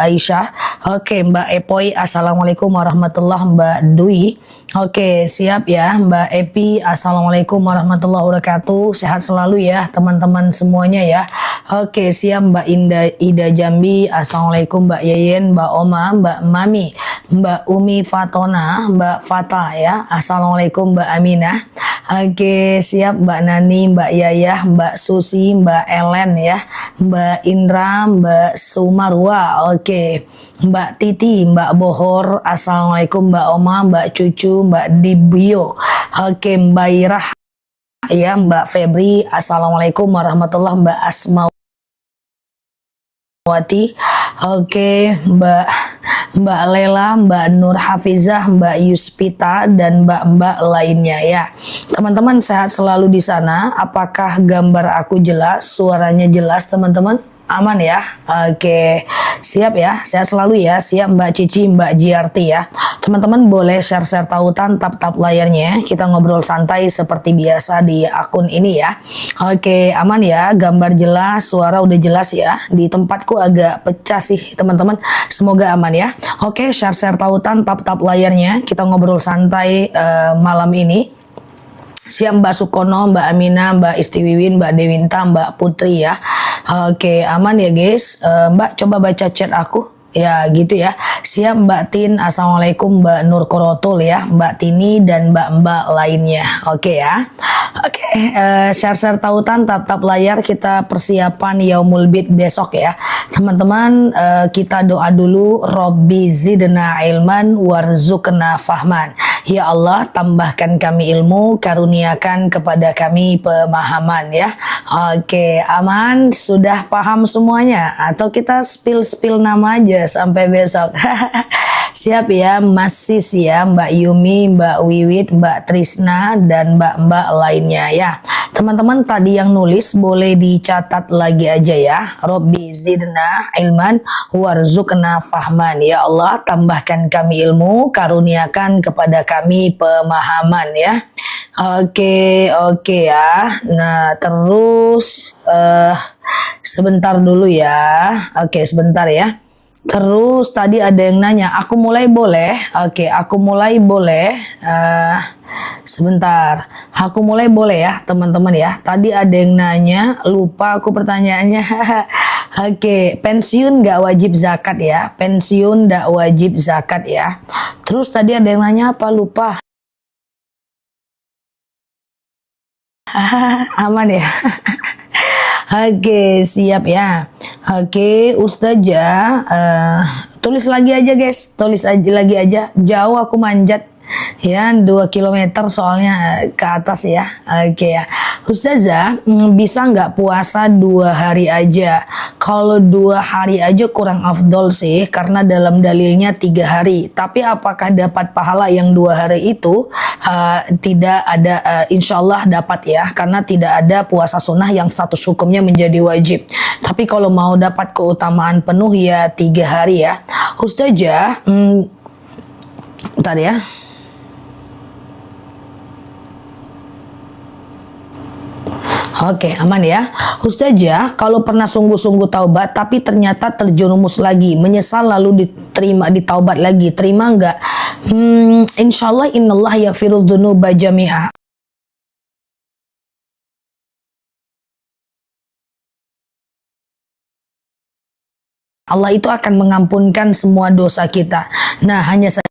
Aisyah. Oke, Mbak Epoy, assalamualaikum warahmatullahi, Mbak Dwi. Oke, siap ya Mbak Epi, assalamualaikum warahmatullahi wabarakatuh. Sehat selalu ya teman-teman semuanya ya. Oke, siap Mbak Ida Jambi, assalamualaikum Mbak Yeyen, Mbak Oma, Mbak Mami, Mbak Umi Fatona, Mbak Fata ya, assalamualaikum Mbak Aminah. Oke, siap Mbak Nani, Mbak Yayah, Mbak Susi, Mbak Ellen ya, Mbak Indra, Mbak Sumarwa. Oke, Mbak Titi, Mbak Bohor, assalamualaikum Mbak Oma, Mbak Cucu, Mbak Dibio. Oke, Mbak Irah ya, Mbak Febri, assalamualaikum warahmatullahi, Mbak Asmawati. Oke, Mbak Lela, Mbak Nur Hafizah, Mbak Yuspita, dan Mbak lainnya ya. Teman-teman sehat selalu di sana. Apakah gambar aku jelas? Suaranya jelas teman-teman? Aman ya? Oke, siap ya, sehat selalu ya. Siap Mbak Cici, Mbak Giarti ya. Teman-teman boleh share-share tautan, tap-tap layarnya. Kita ngobrol santai seperti biasa di akun ini ya. Oke, aman ya, gambar jelas, suara udah jelas ya. Di tempatku agak pecah sih teman-teman. Semoga aman ya. Oke, share-share tautan, tap-tap layarnya. Kita ngobrol santai malam ini. Siap Mbak Sukono, Mbak Amina, Mbak Istiwiwin, Mbak Dewinta, Mbak Putri ya. Oke, aman ya guys. Mbak coba baca chat aku. Ya gitu ya. Siap Mbak Tin, assalamualaikum Mbak Nur Korotul ya, Mbak Tini dan Mbak lainnya. Oke ya. Oke, share-share tautan, tap-tap layar, kita persiapan Yaumul Bid besok ya. Teman-teman, kita doa dulu. Robbi zidna ilman warzuqna fahman. Ya Allah, tambahkan kami ilmu, karuniakan kepada kami pemahaman ya. Oke, aman, sudah paham semuanya? Atau kita spill nama aja sampai besok? Siap ya, Mas Sis ya, Mbak Yumi, Mbak Wiwit, Mbak Trisna, dan Mbak lainnya ya. Teman-teman tadi yang nulis boleh dicatat lagi aja ya. Robbi zidna ilman warzuqna fahman. Ya Allah, tambahkan kami ilmu, karuniakan kepada kami pemahaman ya. Oke ya. Nah terus sebentar dulu ya. Oke sebentar ya. Terus tadi ada yang nanya, aku mulai boleh? Oke, aku mulai boleh. Sebentar, aku mulai boleh ya teman-teman ya. Tadi ada yang nanya, lupa aku pertanyaannya. Oke, pensiun gak wajib zakat ya? Pensiun gak wajib zakat ya. Terus tadi ada yang nanya apa? Lupa. Aman ya. Oke, siap ya. Oke, Ustazah, tulis lagi aja guys, tulis aja lagi aja. Jauh aku manjat ya, 2 km soalnya ke atas ya. Oke ya, Ustazah, bisa nggak puasa 2 hari aja? Kalau 2 hari aja kurang afdol sih, karena dalam dalilnya 3 hari. Tapi apakah dapat pahala yang 2 hari itu? Tidak ada, insya Allah dapat ya, karena tidak ada puasa sunnah yang status hukumnya menjadi wajib. Tapi kalau mau dapat keutamaan penuh ya 3 hari ya. Ustazah, bentar ya. Oke, aman ya. Ustazah, kalau pernah sungguh-sungguh taubat tapi ternyata terjerumus lagi, menyesal lalu ditaubat lagi, terima nggak? Insyaallah innallah yaghfiru dzunuba jami'a. Allah itu akan mengampunkan semua dosa kita. Nah, hanya saja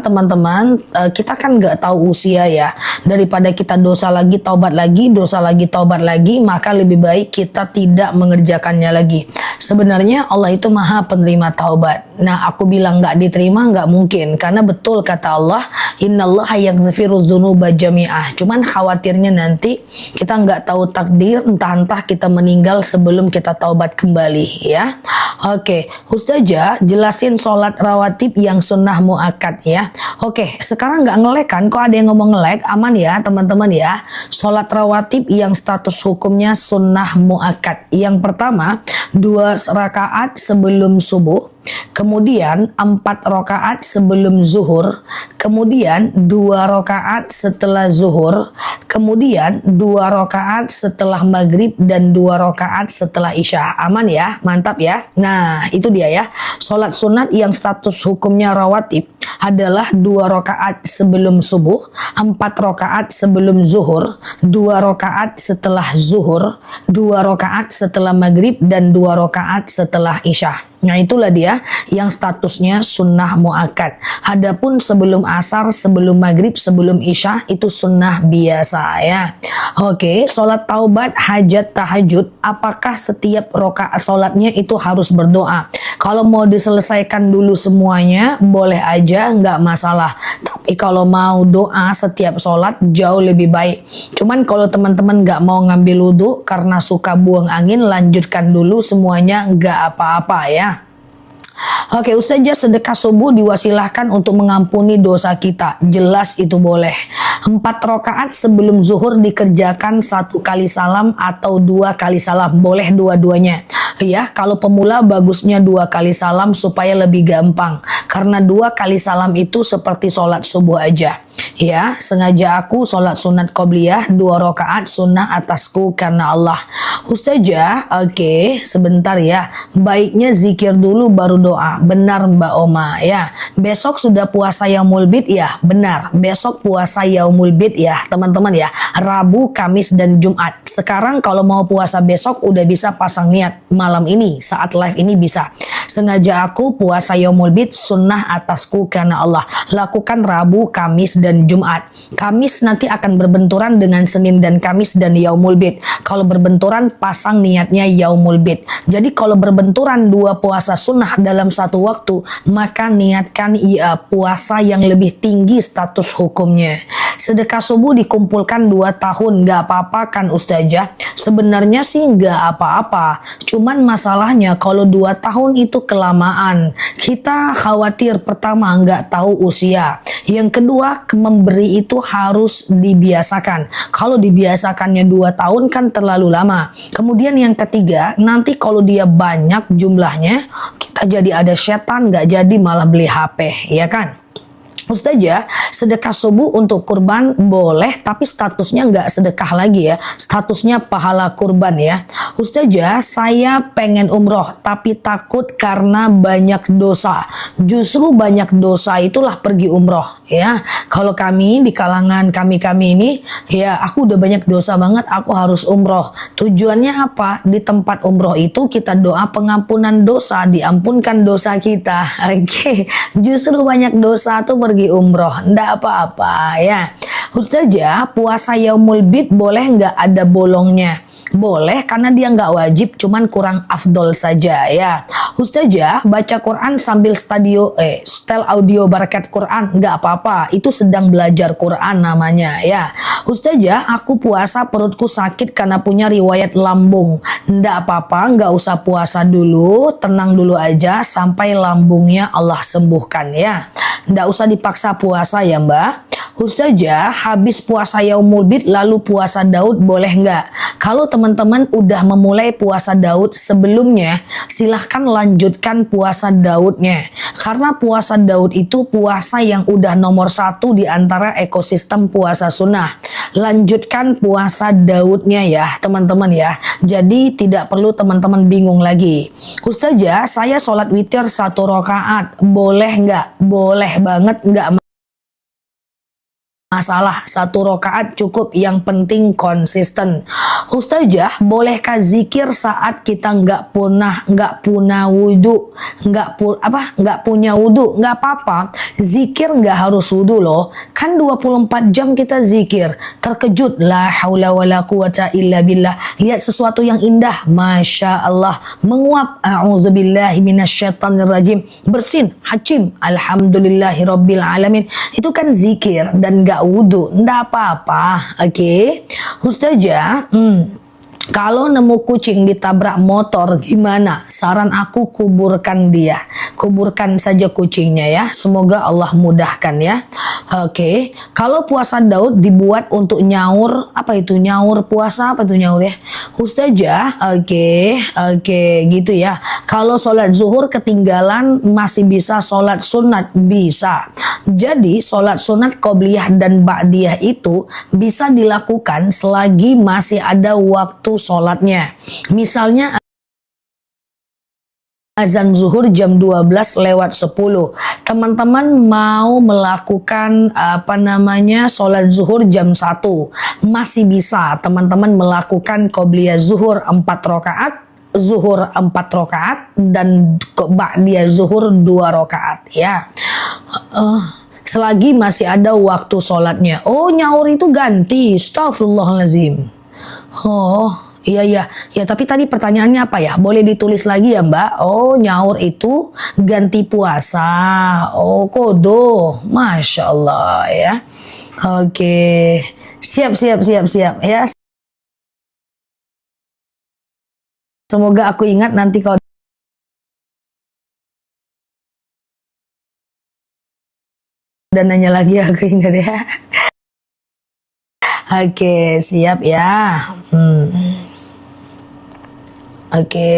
teman-teman, kita kan nggak tahu usia ya. Daripada kita dosa lagi taubat lagi, dosa lagi taubat lagi, maka lebih baik kita tidak mengerjakannya lagi. Sebenarnya Allah itu maha penerima taubat. Nah aku bilang nggak diterima nggak mungkin, karena betul kata Allah, innallaha yaghfiru dzunuba jami'ah. Cuman khawatirnya nanti kita nggak tahu takdir, entah kita meninggal sebelum kita taubat kembali ya. Oke, Ustazah jelasin sholat rawatib yang sunnah muakkad ya. Oke, sekarang nggak ngelek kan? Kok ada yang ngomong ngelek? Aman ya teman-teman ya. Sholat rawatib yang status hukumnya sunnah muakkad. Yang pertama 2 rakaat sebelum subuh. kemudian 4 rakaat sebelum zuhur, kemudian 2 rakaat setelah zuhur, kemudian 2 rakaat setelah maghrib, dan 2 rakaat setelah isya. Aman ya? Mantap ya? Nah, itu dia ya. Sholat sunat yang status hukumnya rawatib adalah 2 rakaat sebelum subuh, 4 rakaat sebelum zuhur, 2 rakaat setelah zuhur, 2 rakaat setelah maghrib, dan 2 rakaat setelah isya. Nah, itulah dia yang statusnya sunnah muakkad. Adapun sebelum asar, sebelum maghrib, sebelum isya itu sunnah biasa ya. Oke, sholat taubat, hajat, tahajud, apakah setiap rakaat sholatnya itu harus berdoa? Kalau mau diselesaikan dulu semuanya, boleh aja, nggak masalah. Tapi kalau mau doa setiap sholat jauh lebih baik. Cuman kalau teman-teman nggak mau ngambil wudhu karena suka buang angin, lanjutkan dulu semuanya, nggak apa-apa ya. Oke, Ustazah, sedekah subuh diwasilahkan untuk mengampuni dosa kita. Jelas itu boleh. 4 rakaat sebelum zuhur dikerjakan 1 kali salam atau 2 kali salam. Boleh dua-duanya. Ya, kalau pemula bagusnya 2 kali salam supaya lebih gampang. Karena 2 kali salam itu seperti sholat subuh aja. Ya, sengaja aku sholat sunat qobliyah 2 rakaat sunnah atasku karena Allah. Ustazah, oke, sebentar ya. Baiknya zikir dulu baru doa. Benar Mbak Oma ya. Besok sudah puasa Yaumul Bid ya. Benar. Besok puasa Yaumul Bid ya, teman-teman ya. Rabu, Kamis, dan Jumat. Sekarang kalau mau puasa besok udah bisa pasang niat malam ini saat live ini bisa. Sengaja aku puasa Yaumul Bid sunnah atasku karena Allah. Lakukan Rabu, Kamis, dan Jumat. Kamis nanti akan berbenturan dengan Senin dan Kamis dan Yaumul Bid. Kalau berbenturan pasang niatnya Yaumul Bid. Jadi kalau berbenturan 2 puasa sunnah dalam satu waktu, maka niatkan puasa yang lebih tinggi status hukumnya. Sedekah subuh dikumpulkan 2 tahun, nggak apa-apa kan Ustazah? Sebenarnya sih nggak apa-apa. Cuman masalahnya kalau 2 tahun itu kelamaan. Kita khawatir pertama nggak tahu usia. Yang kedua, memberi itu harus dibiasakan. Kalau dibiasakannya 2 tahun kan terlalu lama. Kemudian yang ketiga, nanti kalau dia banyak jumlahnya, kita jadi ada setan, nggak jadi malah beli HP, ya kan? Ustazah, sedekah subuh untuk kurban boleh, tapi statusnya nggak sedekah lagi ya. Statusnya pahala kurban ya. Ustazah, saya pengen umroh, tapi takut karena banyak dosa. Justru banyak dosa itulah pergi umroh ya. Kalau kami di kalangan kami ini, ya aku udah banyak dosa banget, aku harus umroh. Tujuannya apa? Di tempat umroh itu kita doa pengampunan dosa, diampunkan dosa kita. Oke, justru banyak dosa tuh pergi umroh, ndak apa-apa ya. Ustazah, puasa Yaumul Bid boleh nggak ada bolongnya? Boleh karena dia nggak wajib, cuman kurang afdol saja ya. Ustazah, baca Quran sambil setel audio barakat Quran nggak apa-apa, itu sedang belajar Quran namanya ya. Ustazah, aku puasa perutku sakit karena punya riwayat lambung. Nggak apa-apa, nggak usah puasa dulu, tenang dulu aja sampai lambungnya Allah sembuhkan ya. Nggak usah dipaksa puasa ya Mbak. Ustazah, habis puasa Yaumul Bid lalu puasa Daud boleh nggak? Kalau teman-teman udah memulai puasa Daud sebelumnya, silahkan lanjutkan puasa Daudnya. Karena puasa Daud itu puasa yang udah nomor 1 di antara ekosistem puasa sunnah. Lanjutkan puasa Daudnya ya teman-teman ya. Jadi tidak perlu teman-teman bingung lagi. Ustazah, saya sholat witir 1 rakaat, boleh nggak? Boleh banget, nggak masalah, 1 rakaat cukup, yang penting konsisten. Ustazah, bolehkah zikir saat kita nggak punya wudhu, nggak punya wudhu? Nggak apa-apa, zikir nggak harus wudhu loh, kan 24 jam kita zikir. Terkejut, la haula wala quwata illa billah, lihat sesuatu yang indah, masya Allah, menguap, a'udzubillahi minasyaitonirrajim, bersin, hacim, alhamdulillahirabbil alamin, itu kan zikir dan nggak wudhu, ndak apa-apa. Oke. Ustazah, Kalau nemu kucing ditabrak motor gimana? Saran aku kuburkan dia. Kuburkan saja kucingnya ya. Semoga Allah mudahkan ya. Oke. Kalau puasa Daud dibuat untuk nyaur, apa itu nyaur puasa? Apa itu nyaur ya? Ustazah, oke gitu ya. Kalau sholat zuhur ketinggalan masih bisa sholat sunat? Bisa. Jadi sholat sunat qobliyah dan ba'diyah itu bisa dilakukan selagi masih ada waktu sholatnya. Misalnya azan zuhur jam 12:10. Teman-teman mau melakukan sholat zuhur jam 1. Masih bisa teman-teman melakukan qobliyah zuhur 4 rakaat, zuhur 4 rakaat, dan ba'diyah zuhur 2 rakaat ya. Selagi masih ada waktu sholatnya. Oh, nyaur itu ganti. Astagfirullahaladzim. Oh, iya. Ya, tapi tadi pertanyaannya apa ya? Boleh ditulis lagi ya, Mbak? Oh, nyaur itu ganti puasa. Oh, kodo. Masya Allah ya. Oke. Siap ya. Semoga aku ingat nanti kalau dan nanya lagi aku ingat ya. Oke, siap ya. Oke.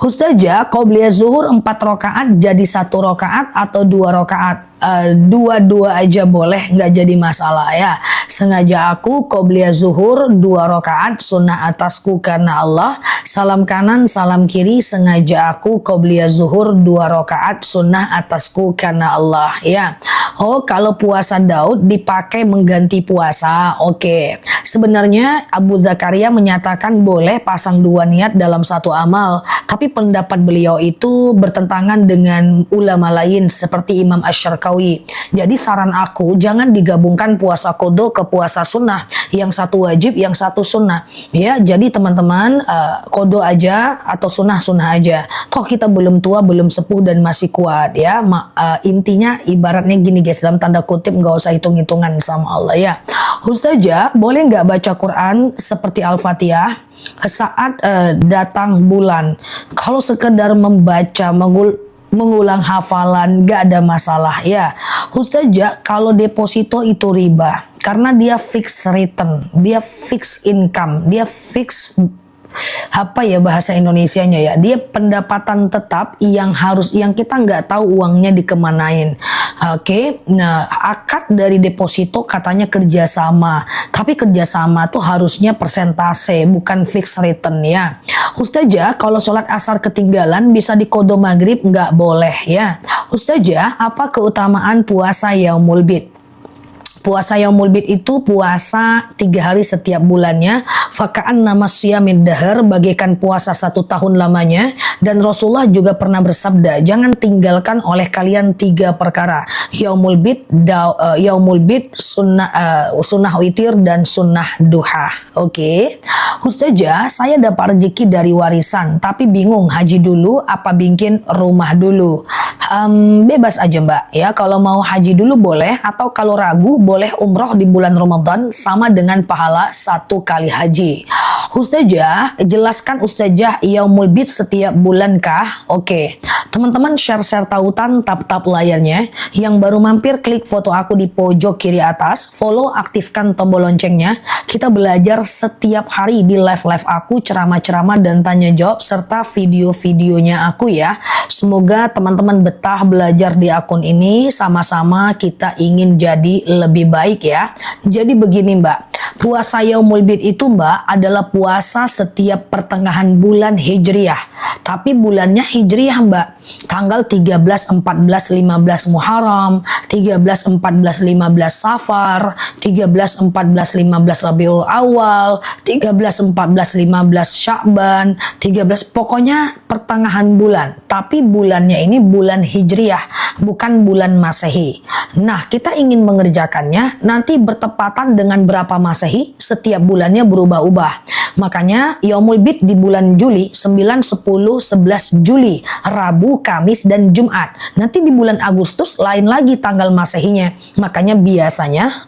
Ustazah, qobliyah zuhur 4 rakaat jadi 1 rakaat atau 2 rakaat? Dua-dua aja boleh, nggak jadi masalah ya. Sengaja aku qobliyah zuhur 2 rakaat, sunnah atasku karena Allah. Salam kanan, salam kiri, sengaja aku qobliyah zuhur 2 rakaat, sunnah atasku karena Allah ya. Oh, kalau puasa Daud dipakai mengganti puasa. Oke. Sebenarnya Abu Zakaria menyatakan boleh pasang 2 niat dalam satu amal, tapi pendapat beliau itu bertentangan dengan ulama lain seperti Imam Asy-Syarqawi. Jadi saran aku jangan digabungkan puasa kodo ke puasa sunnah, yang satu wajib, yang satu sunnah ya. Jadi teman-teman kodo aja atau sunnah aja. Toh kita belum tua, belum sepuh dan masih kuat ya. Intinya ibaratnya gini guys, dalam tanda kutip nggak usah hitung-hitungan sama Allah ya. Ustazah, boleh nggak baca Quran seperti Al-Fatihah saat datang bulan? Kalau sekedar membaca, mengulang hafalan gak ada masalah ya. Ustazah, kalau deposito itu riba karena dia fixed return, dia fixed income, dia fixed bahasa Indonesianya ya, dia pendapatan tetap yang kita nggak tahu uangnya dikemanain. Oke. Nah, akad dari deposito katanya kerjasama, tapi kerjasama tuh harusnya persentase bukan fixed return ya. Ustazah, kalau sholat asar ketinggalan bisa dikodo maghrib? Nggak boleh ya. Ustazah, apa keutamaan puasa Yaumul Bid? Puasa Yaumul Bid itu puasa 3 hari setiap bulannya. Faka'an nama siyamid dahar, bagaikan puasa 1 tahun lamanya. Dan Rasulullah juga pernah bersabda, jangan tinggalkan oleh kalian 3 perkara. Yaumul Bid, sunnah witir, dan sunnah duha. Oke. Ustazah, saya dapat rezeki dari warisan, tapi bingung haji dulu apa bikin rumah dulu. Bebas aja Mbak ya. Kalau mau haji dulu boleh, atau kalau ragu boleh umroh di bulan Ramadan sama dengan pahala 1 kali haji. Ustazah, jelaskan Ustazah Yaumul Bid setiap bulan kah? Oke. Teman-teman share tautan, tap layarnya. Yang baru mampir klik foto aku di pojok kiri atas, follow, aktifkan tombol loncengnya. Kita belajar setiap hari di live aku, ceramah-ceramah dan tanya jawab serta video-videonya aku ya. Semoga teman-teman betah belajar di akun ini, sama-sama kita ingin jadi lebih baik ya. Jadi begini Mbak, puasa Yaumul Bid itu Mbak adalah puasa setiap pertengahan bulan Hijriyah. Tapi bulannya Hijriyah Mbak. Tanggal 13, 14, 15 Muharram, 13, 14, 15 Safar, 13, 14, 15 Rabiul Awal, 13, 14, 15 Sya'ban, 13, pokoknya pertengahan bulan. Tapi bulannya ini bulan Hijriyah, bukan bulan Masehi. Nah, kita ingin mengerjakannya nanti bertepatan dengan berapa Masehi, setiap bulannya berubah-ubah. Makanya Yaumul Bid di bulan Juli, 9, 10, 11 Juli, Rabu, Kamis, dan Jumat. Nanti di bulan Agustus lain lagi tanggal Masehinya. Makanya biasanya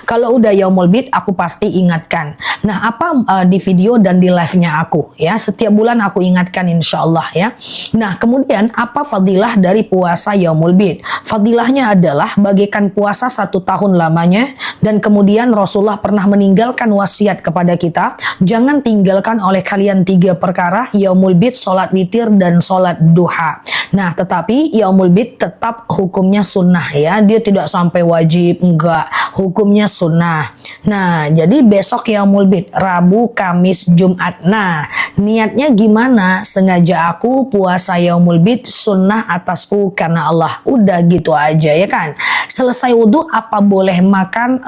Kalau udah yaumul bid, aku pasti ingatkan. Nah, apa di video dan di live-nya aku ya. Setiap bulan aku ingatkan insya Allah ya. Nah, kemudian apa fadilah dari puasa yaumul bid? Fadilahnya adalah bagaikan puasa 1 tahun lamanya. Dan kemudian Rasulullah pernah meninggalkan wasiat kepada kita. Jangan tinggalkan oleh kalian 3 perkara. Yaumul bid, sholat witir, dan sholat duha. Nah, tetapi yaumul bid tetap hukumnya sunnah ya. Dia tidak sampai wajib, enggak. Hukumnya sunnah. Nah, jadi besok yaumul bid, Rabu, Kamis, Jumat. Nah, niatnya gimana? Sengaja aku puasa yaumul bid sunnah atasku karena Allah. Udah gitu aja ya kan. Selesai wudhu apa boleh makan?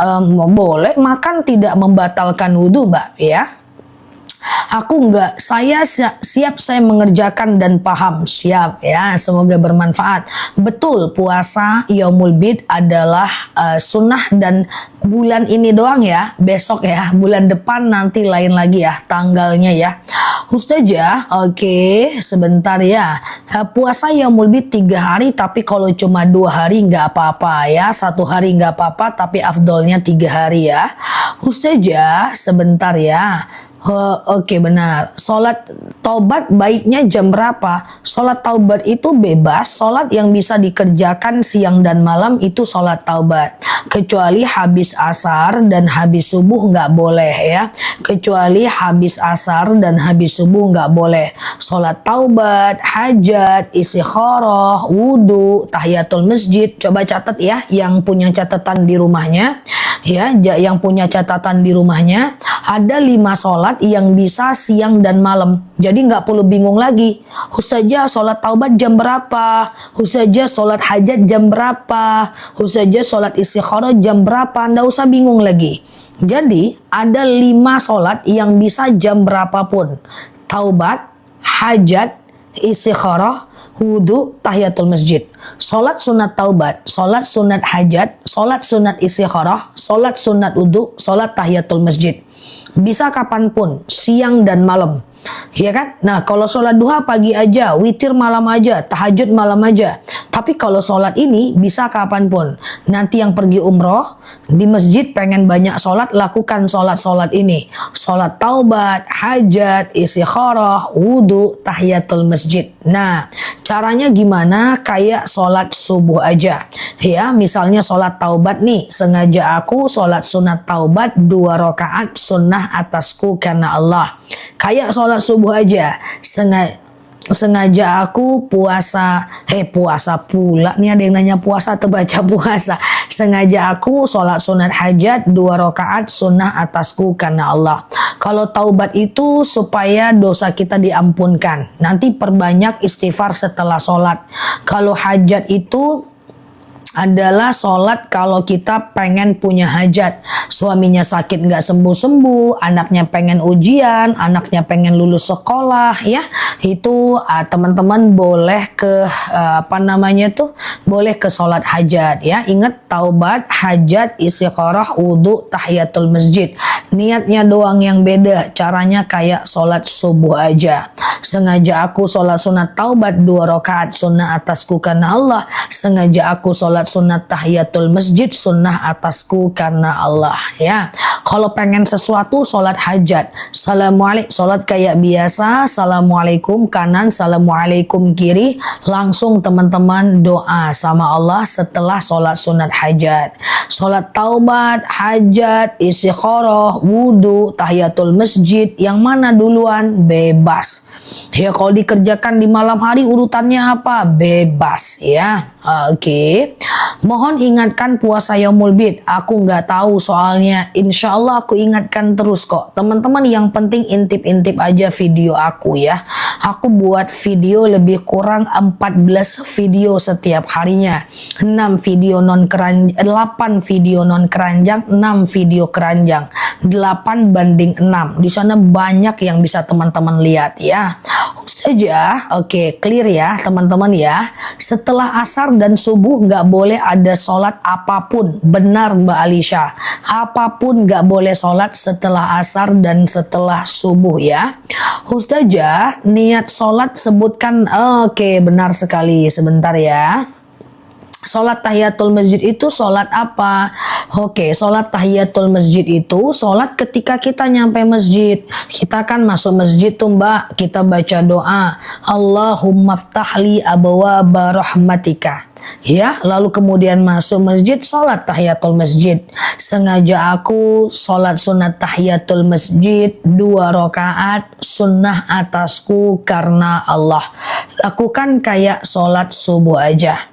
Boleh makan, tidak membatalkan wudhu, Mbak ya. Aku enggak, saya siap saya mengerjakan dan paham. Siap ya, semoga bermanfaat. Betul, puasa yaumul bid adalah sunnah dan bulan ini doang ya. Besok ya, bulan depan nanti lain lagi ya tanggalnya ya. Ustazah, oke, sebentar ya. Puasa yaumul bid 3 hari, tapi kalau cuma 2 hari nggak apa-apa ya. 1 hari nggak apa-apa, tapi afdolnya 3 hari ya. Ustazah, sebentar ya. Oke, benar. Sholat taubat baiknya jam berapa? Sholat taubat itu bebas. Sholat yang bisa dikerjakan siang dan malam itu sholat taubat. Kecuali habis asar dan habis subuh nggak boleh ya. Kecuali habis asar dan habis subuh nggak boleh. Sholat taubat, hajat, istikharah, wudhu, tahiyatul masjid. Coba catat ya yang punya catatan di rumahnya. Ya, yang punya catatan di rumahnya, ada 5 sholat yang bisa siang dan malam. Jadi nggak perlu bingung lagi. Ustazah, sholat taubat jam berapa? Ustazah, sholat hajat jam berapa? Ustazah, sholat istikharah jam berapa? Nggak usah bingung lagi. Jadi ada 5 sholat yang bisa jam berapapun. Taubat, hajat, istikharah, wudhu, tahiyatul masjid. Sholat sunat taubat, sholat sunat hajat, sholat sunat istikharah, sholat sunat wudhu, sholat tahiyatul masjid. Bisa kapanpun, siang dan malam. Ya kan? Nah, kalau sholat duha pagi aja, witir malam aja, tahajud malam aja. Tapi kalau sholat ini bisa kapanpun. Nanti yang pergi umroh, di masjid pengen banyak sholat, lakukan sholat-sholat ini. Sholat taubat, hajat, istikharah, wudhu, tahiyatul masjid. Nah, caranya gimana? Kayak sholat subuh aja. Ya, misalnya sholat taubat nih, sengaja aku sholat sunat taubat 2 rakaat sunnah atasku karena Allah. Kayak sholat subuh aja, sengaja aku puasa pula nih, ada yang nanya puasa atau baca puasa. Sengaja aku sholat sunat hajat 2 rakaat sunnah atasku karena Allah. Kalau taubat itu supaya dosa kita diampunkan, nanti perbanyak istighfar setelah sholat. Kalau hajat itu adalah sholat kalau kita pengen punya hajat. Suaminya sakit nggak sembuh-sembuh, anaknya pengen ujian, anaknya pengen lulus sekolah ya. Itu teman-teman boleh ke boleh ke sholat hajat ya. Ingat, taubat, hajat, istikharah, wudhu, tahiyatul masjid. Niatnya doang yang beda, caranya kayak sholat subuh aja. Sengaja aku sholat sunat taubat 2 rakaat sunnah atasku karena Allah. Sengaja aku sholat sunat tahiyatul masjid sunnah atasku karena Allah ya. Kalau pengen sesuatu, sholat hajat, assalamualaikum, sholat kayak biasa, assalamualaikum kanan, assalamualaikum kiri, langsung teman-teman doa sama Allah setelah sholat sunat hajat. Sholat taubat, hajat, istikharah, wudhu, tahiyatul masjid, yang mana duluan? Bebas. Ya, kalau dikerjakan di malam hari urutannya apa? Bebas ya. Oke. Mohon ingatkan puasa yaumul bid. Aku nggak tahu soalnya. Insya Allah aku ingatkan terus kok. Teman-teman, yang penting intip-intip aja video aku ya. Aku buat video lebih kurang 14 video setiap harinya. 8 video non keranjang, 6 video keranjang. 8:6. Di sana banyak yang bisa teman-teman lihat ya. Saja, oke, clear ya teman-teman ya. Setelah asar dan subuh nggak boleh ada sholat apapun. Benar Mbak Alisha, apapun nggak boleh sholat setelah asar dan setelah subuh ya. Ustazah, niat sholat sebutkan. Oke, benar sekali. Sebentar ya. Sholat tahiyatul masjid itu sholat apa? Oke, sholat tahiyatul masjid itu sholat ketika kita nyampe masjid. Kita kan masuk masjid tuh mbak, kita baca doa. Allahumma ftahli abwaaba rahmatika. Ya, lalu kemudian masuk masjid, sholat tahiyatul masjid. Sengaja aku sholat sunat tahiyatul masjid 2 rakaat sunnah atasku karena Allah. Aku kan kayak sholat subuh aja.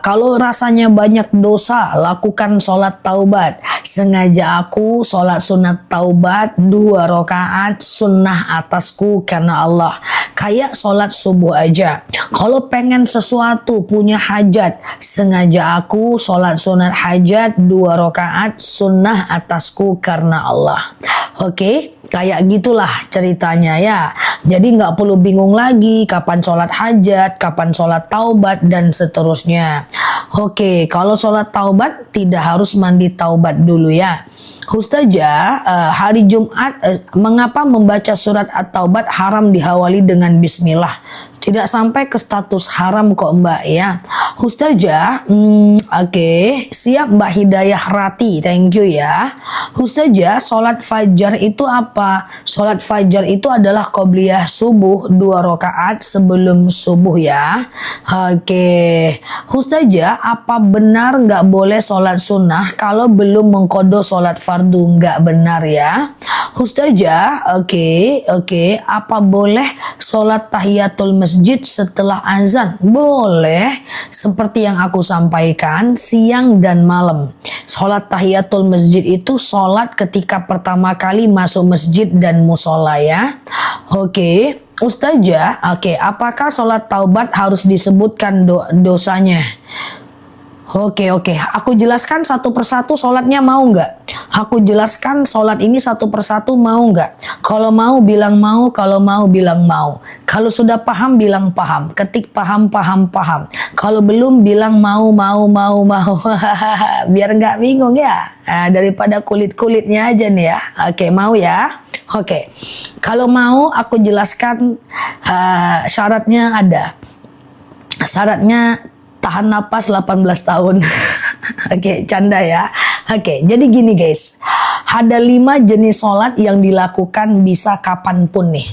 Kalau rasanya banyak dosa, lakukan sholat taubat. Sengaja aku sholat sunat taubat 2 rakaat sunnah atasku karena Allah. Kayak sholat subuh aja. Kalau pengen sesuatu, punya hajat, sengaja aku sholat sunat hajat 2 rakaat sunnah atasku karena Allah. Oke, kayak gitulah ceritanya ya. Jadi nggak perlu bingung lagi kapan sholat hajat, kapan sholat taubat, dan seterusnya. Oke, kalau sholat taubat tidak harus mandi taubat dulu ya. Ustazah, hari Jumat, mengapa membaca surat At-Taubat haram diawali dengan bismillah? Tidak sampai ke status haram kok mbak ya. Ustazah, oke, siap Mbak Hidayah Rati, thank you ya. Ustazah, sholat fajar itu apa? Sholat fajar itu adalah qobliyah subuh 2 rakaat sebelum subuh ya. Oke, Ustazah, apa benar nggak boleh sholat sunnah kalau belum mengkodo sholat fardu? Nggak benar ya. Ustazah, oke, apa boleh sholat tahiyatul masjid setelah azan? Boleh, seperti yang aku sampaikan, siang dan malam. Sholat tahiyatul masjid itu sholat ketika pertama kali masuk masjid dan musola ya. Oke, Ustazah, apakah sholat taubat harus disebutkan dosanya? Oke, aku jelaskan satu persatu sholatnya, mau nggak? Aku jelaskan sholat ini satu persatu, mau nggak? Kalau mau bilang mau, kalau mau bilang mau. Kalau sudah paham bilang paham, ketik paham. Kalau belum bilang mau. Biar nggak bingung ya. Daripada kulit-kulitnya aja nih ya. Oke, mau ya? Oke, kalau mau aku jelaskan syaratnya ada. Syaratnya tahan napas 18 tahun. Oke, canda ya. Oke, jadi gini guys. Ada 5 jenis sholat yang dilakukan bisa kapanpun nih.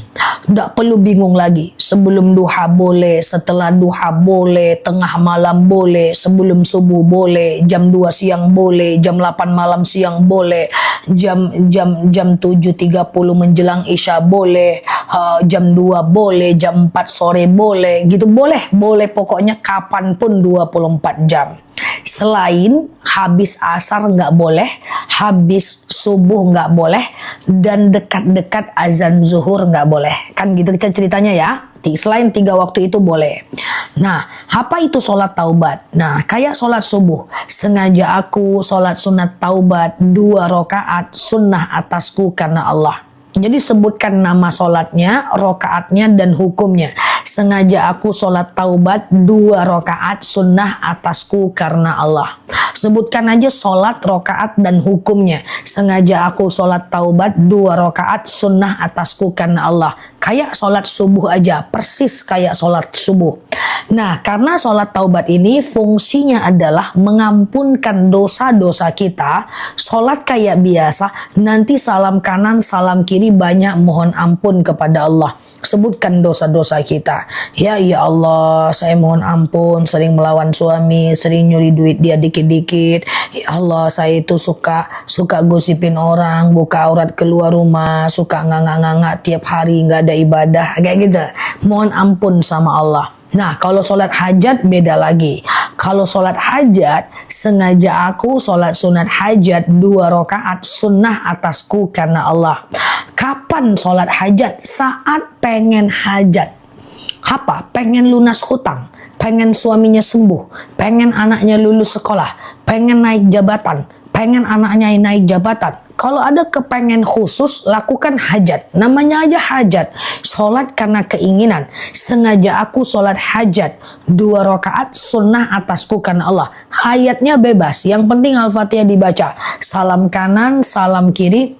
Nggak perlu bingung lagi. Sebelum duha boleh, setelah duha boleh, tengah malam boleh, sebelum subuh boleh, jam 2 siang boleh, jam 8 malam siang boleh, jam 7.30 menjelang isya boleh, jam 2 boleh, jam 4 sore boleh, gitu boleh pokoknya kapanpun 24 jam. Selain habis asar nggak boleh, habis subuh nggak boleh, dan dekat-dekat azan zuhur nggak boleh. Kan gitu ceritanya ya. Selain 3 waktu itu boleh. Nah, apa itu sholat taubat? Nah, kayak sholat subuh. Sengaja aku sholat sunat taubat 2 rakaat sunnah atasku karena Allah. Jadi sebutkan nama sholatnya, rokaatnya, dan hukumnya. Sengaja aku sholat taubat 2 rakaat sunnah atasku karena Allah. Sebutkan aja sholat, rokaat, dan hukumnya. Sengaja aku sholat taubat 2 rakaat sunnah atasku karena Allah. Kayak sholat subuh aja, persis kayak sholat subuh. Nah, karena sholat taubat ini fungsinya adalah mengampunkan dosa-dosa kita. Sholat kayak biasa, nanti salam kanan, salam kiri, banyak mohon ampun kepada Allah. Sebutkan dosa-dosa kita. Ya Allah, saya mohon ampun, sering melawan suami, sering nyuri duit dia dikit-dikit. Ya Allah, saya itu suka gosipin orang, buka aurat keluar rumah, suka nganga-nganga tiap hari, nggak ada ibadah, kayak gitu. Mohon ampun sama Allah. Nah, kalau sholat hajat beda lagi. Kalau sholat hajat, sengaja aku sholat sunat hajat 2 rakaat sunnah atasku karena Allah. Kapan sholat hajat? Saat pengen hajat. Apa? Pengen lunas hutang, pengen suaminya sembuh, pengen anaknya lulus sekolah, pengen naik jabatan, pengen anaknya naik jabatan. Kalau ada kepengen khusus, lakukan hajat. Namanya aja hajat. Sholat karena keinginan. Sengaja aku sholat hajat 2 rakaat sunnah atasku karena Allah. Ayatnya bebas. Yang penting Al-Fatihah dibaca. Salam kanan, salam kiri.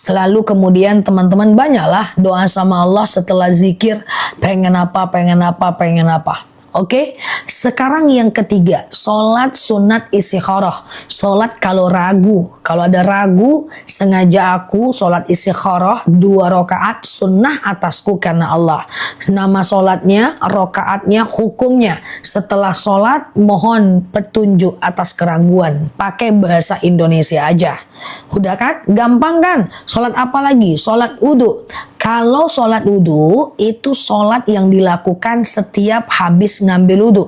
Lalu kemudian teman-teman banyaklah doa sama Allah setelah zikir. Pengen apa. Oke, sekarang yang ketiga, sholat sunat istikharah. Sholat kalau ragu, kalau ada ragu, sengaja aku sholat istikharah 2 rakaat sunnah atasku karena Allah. Nama sholatnya, rakaatnya, hukumnya. Setelah sholat, mohon petunjuk atas keraguan. Pakai bahasa Indonesia aja. Udah kan? Gampang kan? Sholat apa lagi? Sholat wudhu. Kalau sholat wudhu itu sholat yang dilakukan setiap habis ngambil wudhu.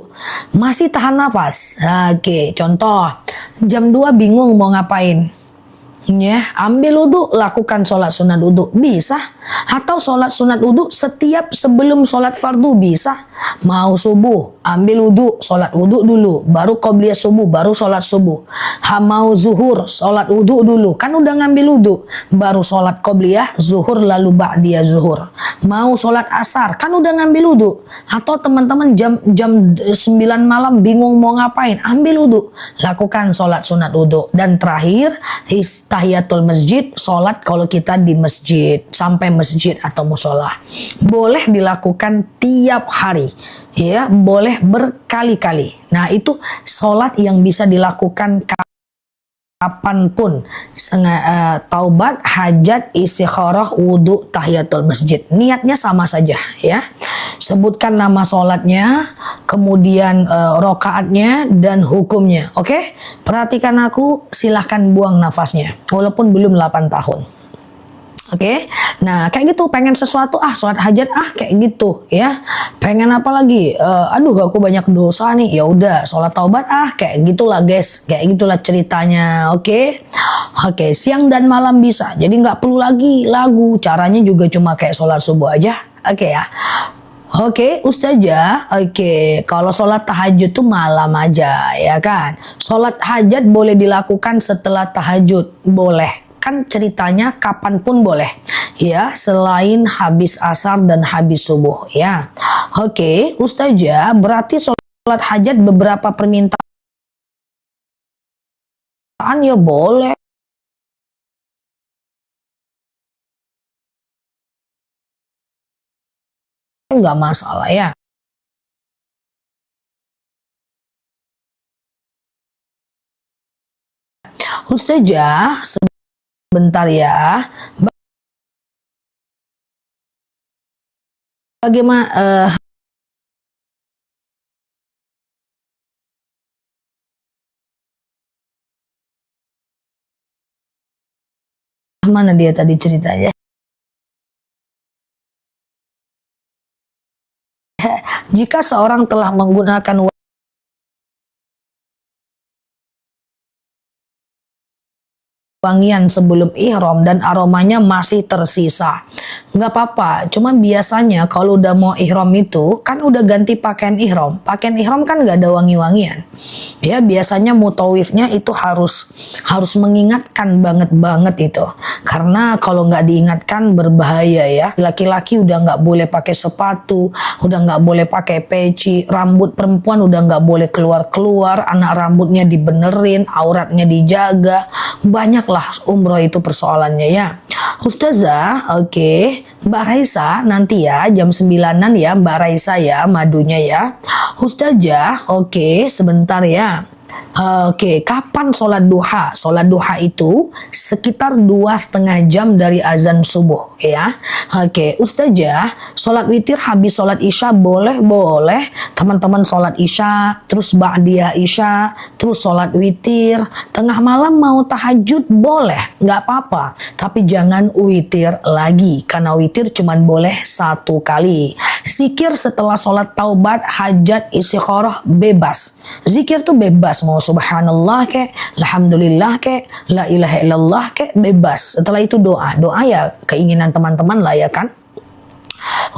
Masih tahan nafas. Oke, contoh. Jam 2 bingung mau ngapain. Ya, ambil wudhu, lakukan sholat sunat wudhu. Bisa. Atau sholat sunat wudhu setiap sebelum sholat fardu bisa. Mau subuh, ambil wudhu, sholat wudhu dulu. Baru qobliyah subuh, baru sholat subuh. Mau zuhur, sholat wudhu dulu. Kan udah ngambil wudhu. Baru sholat qobliyah, zuhur lalu ba'diyah zuhur. Mau sholat asar, kan udah ngambil wudhu. Atau teman-teman jam 9 malam bingung mau ngapain, ambil wudhu. Lakukan sholat sunat wudhu. Dan terakhir, tahiyatul masjid, sholat kalau kita di masjid. Sampai masjid atau musola. Boleh dilakukan tiap hari. Ya, boleh berkali-kali. Nah, itu sholat yang bisa dilakukan kapanpun. Taubat, hajat, istikharah, wudhu, tahiyatul masjid. Niatnya sama saja ya. Sebutkan nama sholatnya, kemudian rokaatnya dan hukumnya. Oke? Perhatikan aku, silahkan buang nafasnya. Walaupun belum 8 tahun. Oke, nah kayak gitu, pengen sesuatu, sholat hajat, kayak gitu ya. Pengen apa lagi? Aduh, aku banyak dosa nih. Ya udah, sholat taubat, kayak gitulah guys, kayak gitulah ceritanya. Oke, siang dan malam bisa. Jadi nggak perlu lagi lagu. Caranya juga cuma kayak sholat subuh aja. Oke ya. Oke, Ustazah. Oke, kalau sholat tahajud tuh malam aja, ya kan? Sholat hajat boleh dilakukan setelah tahajud, boleh. Kan ceritanya kapanpun boleh ya, selain habis asar dan habis subuh ya. Oke, Ustazah, berarti sholat hajat beberapa permintaan ya boleh. Nggak masalah ya. Ustazah, sebentar ya. Bagaimana mana dia tadi ceritanya? Jika seorang telah menggunakan wangian sebelum ihram dan aromanya masih tersisa, nggak apa-apa. Cuman biasanya kalau udah mau ihram itu kan udah ganti pakaian ihram kan nggak ada wangi-wangian ya. Biasanya mutawifnya itu harus mengingatkan banget itu, karena kalau nggak diingatkan berbahaya ya. Laki-laki udah nggak boleh pakai sepatu, udah nggak boleh pakai peci, rambut perempuan udah nggak boleh keluar, anak rambutnya dibenerin, auratnya dijaga. Banyak lah umroh itu persoalannya ya. Ustazah, oke. Mbak Raisa nanti ya jam 9-an ya Mbak Raisa ya, madunya ya. Ustazah, oke, sebentar ya. Oke, kapan sholat duha? Sholat duha itu sekitar 2,5 jam dari azan subuh ya. Oke, Ustazah, sholat witir habis sholat isya boleh? Boleh. Teman-teman sholat isya, terus ba'diyah isya, terus sholat witir. Tengah malam mau tahajud boleh, nggak apa-apa. Tapi jangan witir lagi, karena witir cuman boleh 1 kali. Zikir setelah sholat taubat, hajat, istikharah bebas. Zikir tuh bebas, mau subhanallah kek, alhamdulillah kek, la ilaha illallah kek, bebas. Setelah itu doa ya keinginan teman-teman lah ya kan.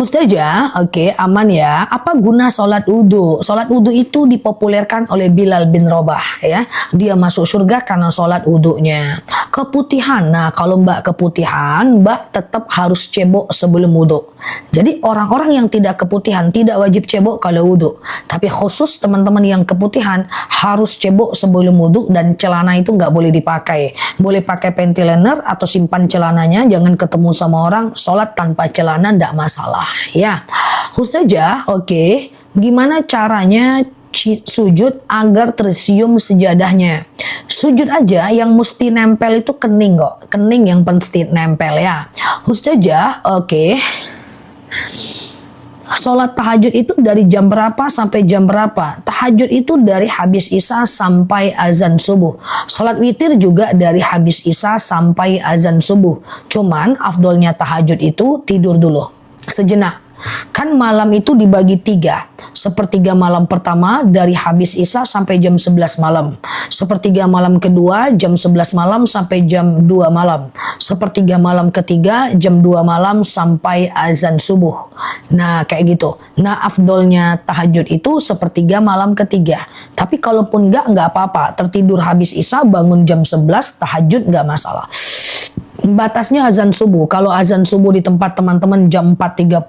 Ustazah, oke, aman ya. Apa guna sholat wudhu? Sholat wudhu itu dipopulerkan oleh Bilal bin Rabah ya. Dia masuk surga karena sholat wudhunya. Keputihan, nah kalau mbak keputihan, mbak tetap harus cebok sebelum wudhu. Jadi orang-orang yang tidak keputihan tidak wajib cebok kalau wudhu. Tapi khusus teman-teman yang keputihan harus cebok sebelum wudhu, dan celana itu nggak boleh dipakai. Boleh pakai panty liner atau simpan celananya, jangan ketemu sama orang, sholat tanpa celana nggak masalah ya. Ustazah, oke. Gimana caranya sujud agar tersium sejadahnya? Sujud aja yang mesti nempel itu kening kok. Kening yang pasti nempel ya. Ustazah, oke. Sholat tahajud itu dari jam berapa sampai jam berapa? Tahajud itu dari habis isya sampai azan subuh. Sholat witir juga dari habis isya sampai azan subuh. Cuman afdolnya tahajud itu tidur dulu sejenak. Kan malam itu dibagi 3. Sepertiga malam pertama dari habis isya sampai jam 11 malam. Sepertiga malam kedua jam 11 malam sampai jam 2 malam. Sepertiga malam ketiga jam 2 malam sampai azan subuh. Nah kayak gitu. Nah afdolnya tahajud itu sepertiga malam ketiga. Tapi kalaupun nggak apa-apa. Tertidur habis isya bangun jam 11 tahajud nggak masalah. Batasnya azan subuh. Kalau azan subuh di tempat teman-teman jam 4.30,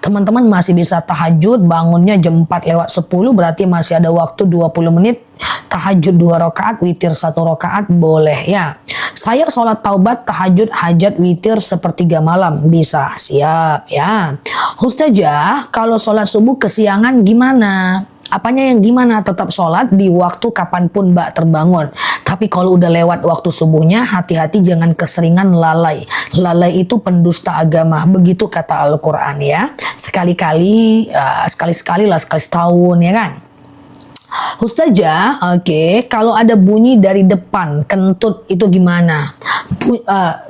teman-teman masih bisa tahajud, bangunnya jam 4 lewat 10, berarti masih ada waktu 20 menit. Tahajud 2 rakaat, witir 1 rakaat, boleh ya. Saya sholat taubat, tahajud, hajat, witir sepertiga malam. Bisa, siap ya. Ustazah, kalau sholat subuh kesiangan gimana? Apanya yang gimana? Tetap sholat di waktu kapanpun Mbak terbangun. Tapi kalau udah lewat waktu subuhnya, hati-hati jangan keseringan lalai. Lalai itu pendusta agama. Begitu kata Al-Quran ya. Sekali-kali, sekali-sekali lah, sekali setahun ya kan. Ustazah, oke, kalau ada bunyi dari depan, kentut itu gimana?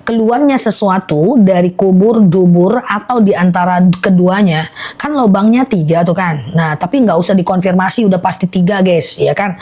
Keluarnya sesuatu dari kubur, dubur, atau di antara keduanya, kan lubangnya 3 tuh kan. Nah, tapi nggak usah dikonfirmasi, udah pasti 3 guys, ya kan?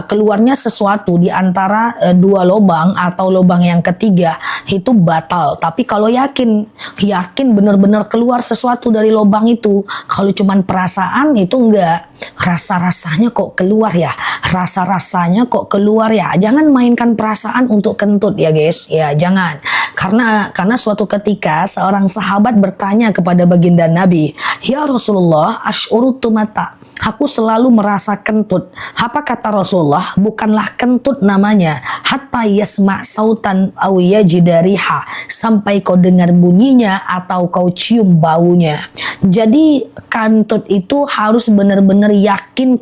Keluarnya sesuatu di antara 2 lubang atau lubang yang ketiga, itu batal. Tapi kalau yakin benar-benar keluar sesuatu dari lubang itu, kalau cuman perasaan itu enggak. Rasa-rasanya kok keluar ya, rasa-rasanya kok keluar ya. Jangan mainkan perasaan untuk kentut ya guys, ya jangan. Karena suatu ketika seorang sahabat bertanya kepada baginda Nabi, ya Rasulullah, asy'urutu mata. Aku selalu merasa kentut. Apa kata Rasulullah? Bukanlah kentut namanya. Hatta yasma' sautan aw yajida riha. Sampai kau dengar bunyinya atau kau cium baunya. Jadi kentut itu harus benar-benar yakin,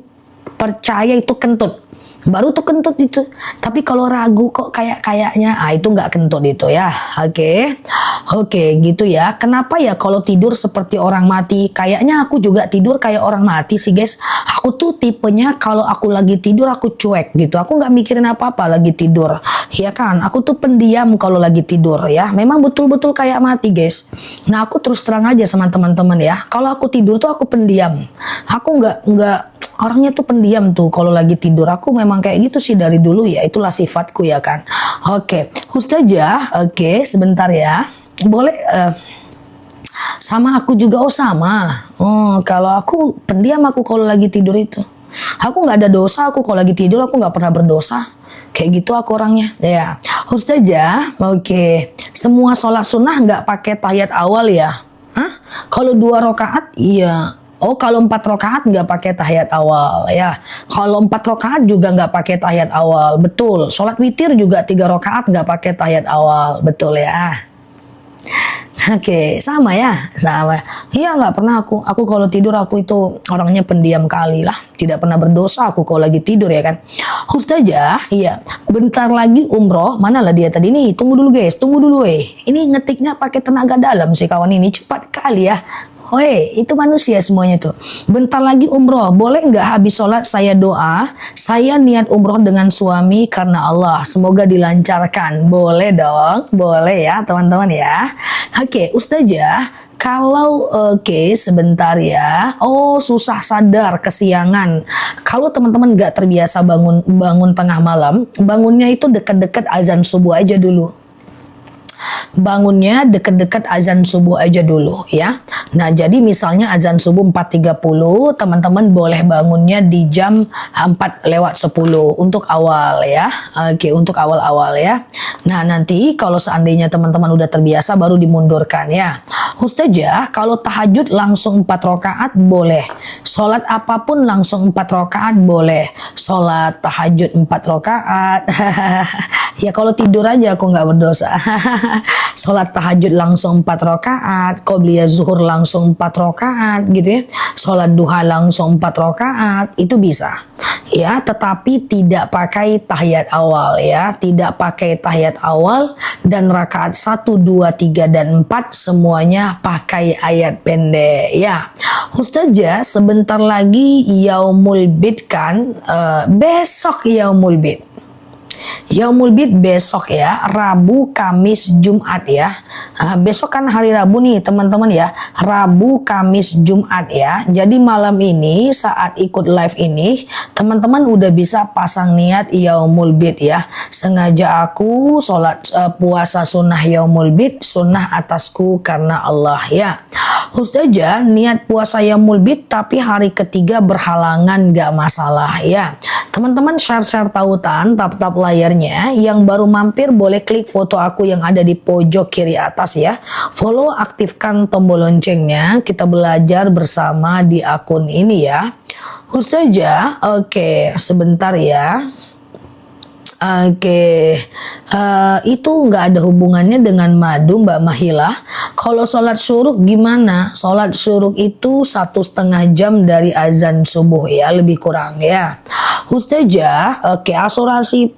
percaya itu kentut. Baru tuh kentut itu. Tapi kalau ragu kok kayaknya, itu nggak kentut itu ya. Oke, gitu ya. Kenapa ya kalau tidur seperti orang mati? Kayaknya aku juga tidur kayak orang mati sih guys. Aku tuh tipenya kalau aku lagi tidur aku cuek gitu. Aku nggak mikirin apa-apa lagi tidur. Ya kan? Aku tuh pendiam kalau lagi tidur ya. Memang betul-betul kayak mati guys. Nah aku terus terang aja sama teman-teman ya. Kalau aku tidur tuh aku pendiam. Aku nggak orangnya tuh pendiam tuh kalau lagi tidur. Aku memang kayak gitu sih dari dulu ya. Itulah sifatku ya kan. Oke, Ustazah, oke, sebentar ya. Boleh sama aku juga. Oh sama. Kalau aku pendiam aku kalau lagi tidur itu. Aku nggak ada dosa. Aku kalau lagi tidur aku nggak pernah berdosa. Kayak gitu aku orangnya. Ya, Ustazah, oke. Semua sholat sunnah nggak pakai tahiyat awal ya? Kalau 2 rakaat iya. Oh, kalau 4 rakaat nggak pakai tahiyat awal ya. Kalau 4 rakaat juga nggak pakai tahiyat awal, betul. Sholat witir juga 3 rakaat nggak pakai tahiyat awal, betul ya. Oke, sama ya, sama. Iya nggak pernah aku. Aku kalau tidur aku itu orangnya pendiam kali lah. Tidak pernah berdosa aku kalau lagi tidur ya kan. Ustazah, iya. Bentar lagi umroh. Mana lah dia tadi nih? Tunggu dulu guys, tunggu dulu Ini ngetiknya pakai tenaga dalam sih kawan ini. Cepat kali ya. Itu manusia semuanya tuh. Bentar lagi umroh, boleh nggak habis sholat saya doa, saya niat umroh dengan suami karena Allah, semoga dilancarkan. Boleh dong, boleh ya teman-teman ya. Oke, Ustazah, kalau sebentar ya. Oh, susah sadar kesiangan. Kalau teman-teman nggak terbiasa bangun tengah malam, bangunnya itu dekat-dekat azan subuh aja dulu. Bangunnya dekat-dekat azan subuh aja dulu ya. Nah jadi misalnya azan subuh 4.30, teman-teman boleh bangunnya di jam 4 lewat 10 untuk awal ya. Oke, untuk awal-awal ya. Nah nanti kalau seandainya teman-teman udah terbiasa baru dimundurkan ya. Ustazah, kalau tahajud langsung 4 rakaat boleh. Sholat apapun langsung 4 rakaat boleh. Sholat tahajud 4 rakaat. Ya kalau tidur aja aku nggak berdosa. Sholat tahajud langsung 4 rakaat, qobliyah zuhur langsung 4 rakaat gitu ya. Sholat duha langsung 4 rakaat, itu bisa. Ya, tetapi tidak pakai tahiyat awal ya, tidak pakai tahiyat awal, dan rakaat 1, 2, 3 dan 4 semuanya pakai ayat pendek ya. Ustazah, sebentar lagi Yaumul Bid kan, besok Yaumul Bid. Yaumul Bid besok ya, Rabu, Kamis, Jumat ya. Besok kan hari Rabu nih teman-teman ya, Rabu, Kamis, Jumat ya. Jadi malam ini saat ikut live ini, teman-teman udah bisa pasang niat Yaumul Bid ya. Sengaja aku sholat puasa sunnah Yaumul Bid, sunnah atasku karena Allah ya. Ustazah, niat puasa Yaumul Bid tapi hari ketiga berhalangan gak masalah ya. Teman-teman share-share tautan, tap-tap layarnya. Yang baru mampir boleh klik foto aku yang ada di pojok kiri atas ya. Follow, aktifkan tombol loncengnya. Kita belajar bersama di akun ini ya. Ustazah, oke, sebentar ya. Oke, itu nggak ada hubungannya dengan madu Mbak Mahila. Kalau sholat syuruk gimana? Sholat syuruk itu 1,5 jam dari azan subuh ya, lebih kurang ya. Ustazah, oke, asuransi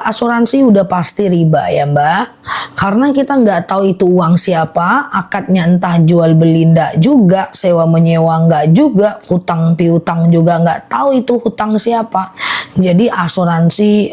asuransi udah pasti riba ya Mbak. Karena kita nggak tahu itu uang siapa, akadnya entah jual beli nggak juga, sewa menyewa nggak juga, hutang piutang juga nggak tahu itu hutang siapa. Jadi asuransi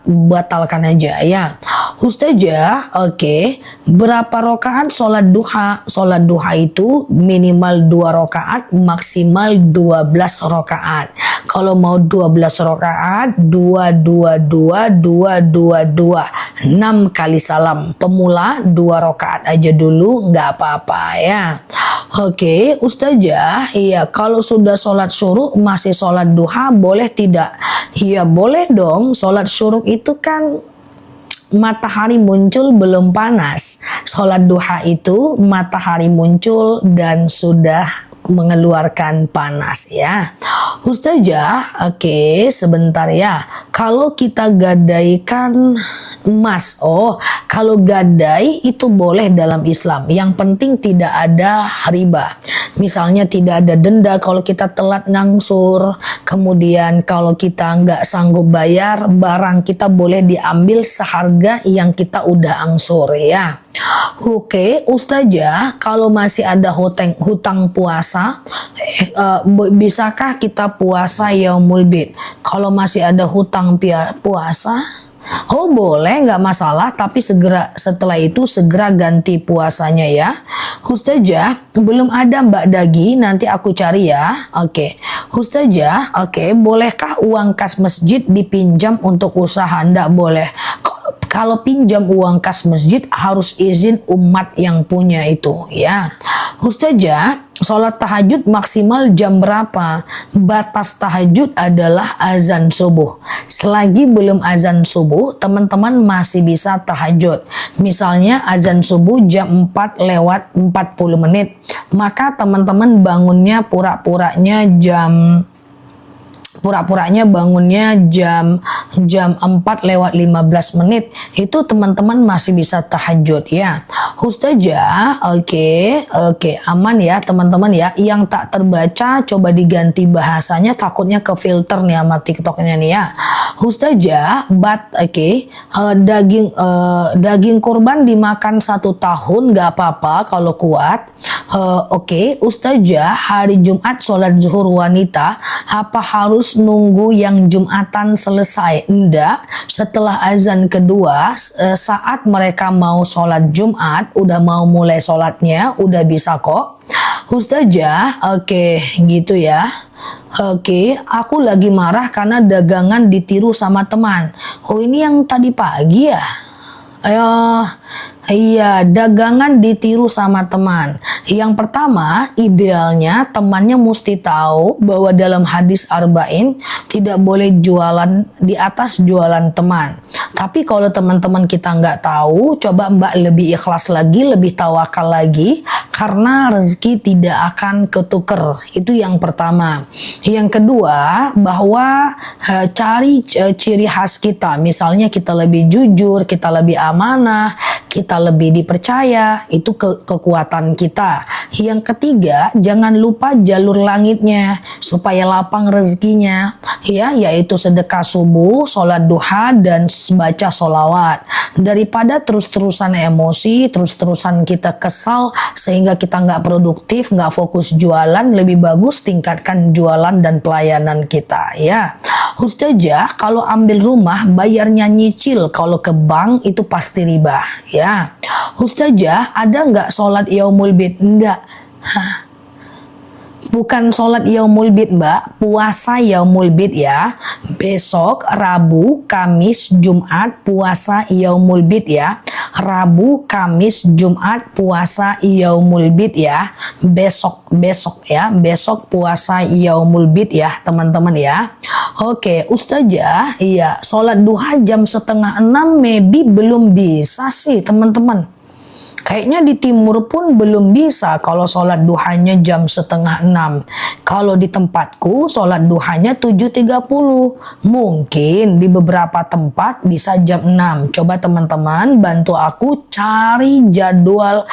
batalkan aja ya. Ustazah, oke, berapa rakaat sholat duha? Sholat duha itu minimal 2 rakaat, maksimal 12 rakaat. Kalau mau 12 rakaat, 2, 2, 2, 2, 2, 2, 6 kali salam. Pemula 2 rakaat aja dulu, nggak apa-apa ya. Oke, Ustazah, iya, kalau sudah sholat syuruk masih sholat duha boleh tidak? Iya boleh dong, sholat syuruk itu kan matahari muncul belum panas. Sholat duha itu matahari muncul dan sudah mengeluarkan panas ya. Ustazah, oke, sebentar ya. Kalau kita gadaikan emas, kalau gadai itu boleh dalam Islam. Yang penting tidak ada riba. Misalnya tidak ada denda kalau kita telat ngangsur. Kemudian kalau kita nggak sanggup bayar, barang kita boleh diambil seharga yang kita udah angsur ya. Oke, Ustazah, kalau masih ada hutang puasa, bisakah kita puasa Yaumul Bid? Kalau masih ada hutang puasa, boleh, nggak masalah, tapi setelah itu segera ganti puasanya ya. Ustazah, belum ada Mbak Dagi, nanti aku cari ya. Oke, Ustazah, oke, bolehkah uang kas masjid dipinjam untuk usaha? Nggak boleh. Kalau pinjam uang kas masjid harus izin umat yang punya itu ya. Ustazah, sholat tahajud maksimal jam berapa? Batas tahajud adalah azan subuh. Selagi belum azan subuh, teman-teman masih bisa tahajud. Misalnya azan subuh jam 4 lewat 40 menit. Maka teman-teman bangunnya pura-puranya bangunnya jam 4 lewat 15 menit. Itu teman-teman masih bisa tahajud ya. Ustazah, oke, aman ya teman-teman ya. Yang tak terbaca coba diganti bahasanya, takutnya ke filter nih sama TikToknya nih ya. Ustazah, daging kurban dimakan 1 tahun nggak apa-apa kalau kuat. Oke, Ustazah, hari Jumat sholat zuhur wanita, apa harus nunggu yang Jumatan selesai? Enggak, setelah azan kedua, saat mereka mau sholat Jumat, udah mau mulai sholatnya, udah bisa kok. Ustazah, oke, gitu ya. Oke, aku lagi marah karena dagangan ditiru sama teman. Ini yang tadi pagi ya? Iya, dagangan ditiru sama teman. Yang pertama, idealnya temannya mesti tahu bahwa dalam hadis arba'in tidak boleh jualan di atas jualan teman. Tapi kalau teman-teman kita nggak tahu, coba Mbak lebih ikhlas lagi, lebih tawakal lagi, karena rezeki tidak akan ketuker. Itu yang pertama. Yang kedua, bahwa cari ciri khas kita. Misalnya kita lebih jujur, kita lebih amanah, kita lebih dipercaya. Itu kekuatan kita. Yang ketiga, jangan lupa jalur langitnya supaya lapang rezekinya, ya, yaitu sedekah subuh, sholat duha, dan baca sholawat. Daripada terus-terusan emosi, terus-terusan kita kesal sehingga kita nggak produktif, nggak fokus jualan, lebih bagus tingkatkan jualan dan pelayanan kita, ya. Ustazah, kalau ambil rumah bayarnya nyicil, kalau ke bank itu pasti riba, ya. Ustazah, ada nggak sholat yaumul bid? Enggak. Bukan sholat yaumul bid, Mbak, puasa yaumul bid, ya. Besok Rabu, Kamis, Jumat puasa yaumul bid, ya. Rabu, Kamis, Jumat puasa yaumul bid, ya. Besok ya, besok puasa yaumul bid, ya, teman-teman, ya. Oke, Ustazah, iya, sholat duha jam 5:30 maybe belum bisa sih, teman-teman. Kayaknya di timur pun belum bisa kalau sholat duhanya jam 5:30. Kalau di tempatku sholat duhanya 7:30. Mungkin di beberapa tempat bisa jam 6. Coba teman-teman bantu aku cari jadwal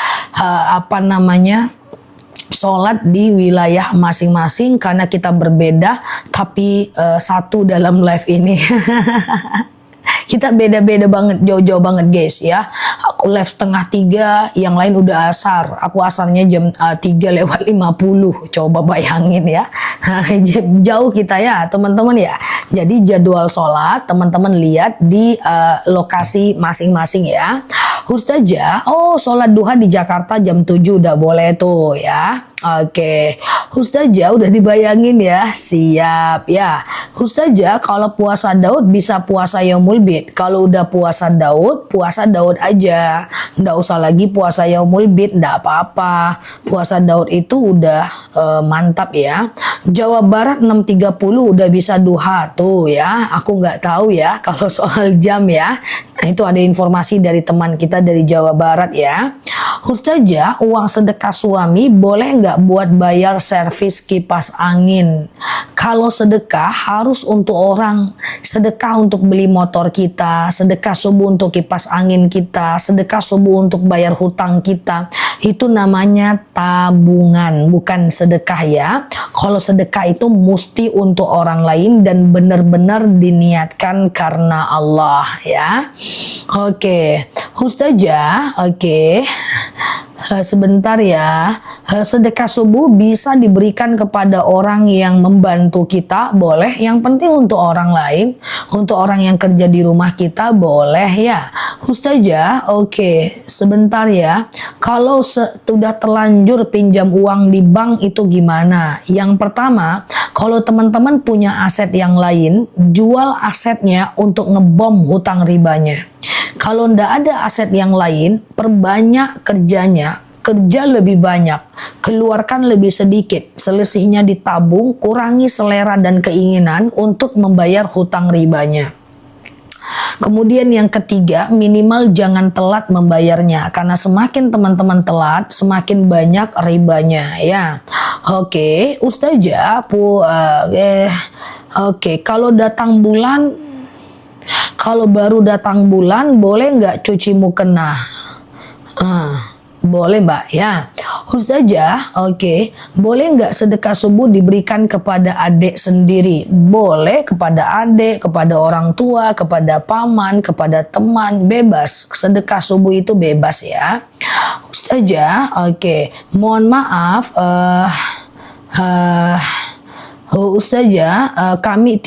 sholat di wilayah masing-masing, karena kita berbeda tapi satu dalam live ini. Kita beda-beda banget, jauh-jauh banget guys, ya. Aku live 2:30, yang lain udah asar. Aku asarnya jam 3:50. Coba bayangin, ya. Jauh kita, ya teman-teman, ya. Jadi jadwal sholat teman-teman lihat di lokasi masing-masing, ya. Ustazah, sholat duha di Jakarta jam 7 udah boleh tuh, ya. Oke, Ustazah udah dibayangin, ya. Siap, ya. Ustazah, kalau puasa Daud bisa puasa yaumul bid. Kalau udah puasa Daud aja. Nggak usah lagi puasa yaumul bid, nggak apa-apa. Puasa Daud itu udah mantap, ya. Jawa Barat 6:30 udah bisa duha tuh, ya. Aku nggak tahu, ya, kalau soal jam, ya. Nah, itu ada informasi dari teman kita dari Jawa Barat, ya. Ustazah, uang sedekah suami boleh nggak buat bayar servis kipas angin? Kalau sedekah harus untuk orang, sedekah untuk beli motor kita, sedekah subuh untuk kipas angin kita, sedekah subuh untuk bayar hutang kita. Itu namanya tabungan, bukan sedekah, ya. Kalau sedekah itu mesti untuk orang lain dan benar-benar diniatkan karena Allah, ya. Oke, Ustazah, oke. Sebentar, ya. Sedekah subuh bisa diberikan kepada orang yang membantu kita, boleh. Yang penting untuk orang lain, untuk orang yang kerja di rumah kita, boleh, ya. Ustazah, oke. Sebentar, ya. Kalau sudah terlanjur pinjam uang di bank itu gimana? Yang pertama, kalau teman-teman punya aset yang lain, jual asetnya untuk ngebom hutang ribanya. Kalau ndak ada aset yang lain, perbanyak kerjanya, kerja lebih banyak, keluarkan lebih sedikit, selisihnya ditabung, kurangi selera dan keinginan untuk membayar hutang ribanya. Kemudian yang ketiga, minimal jangan telat membayarnya, karena semakin teman-teman telat, semakin banyak ribanya, ya. Oke, Ustazah, kalau baru datang bulan, boleh nggak cuci mukena? Boleh, Mbak, ya. Ustazah, oke. Boleh nggak sedekah subuh diberikan kepada adik sendiri? Boleh, kepada adik, kepada orang tua, kepada paman, kepada teman, bebas. Sedekah subuh itu bebas, ya. Ustazah, oke. Mohon maaf, Oh, Ustazah, kami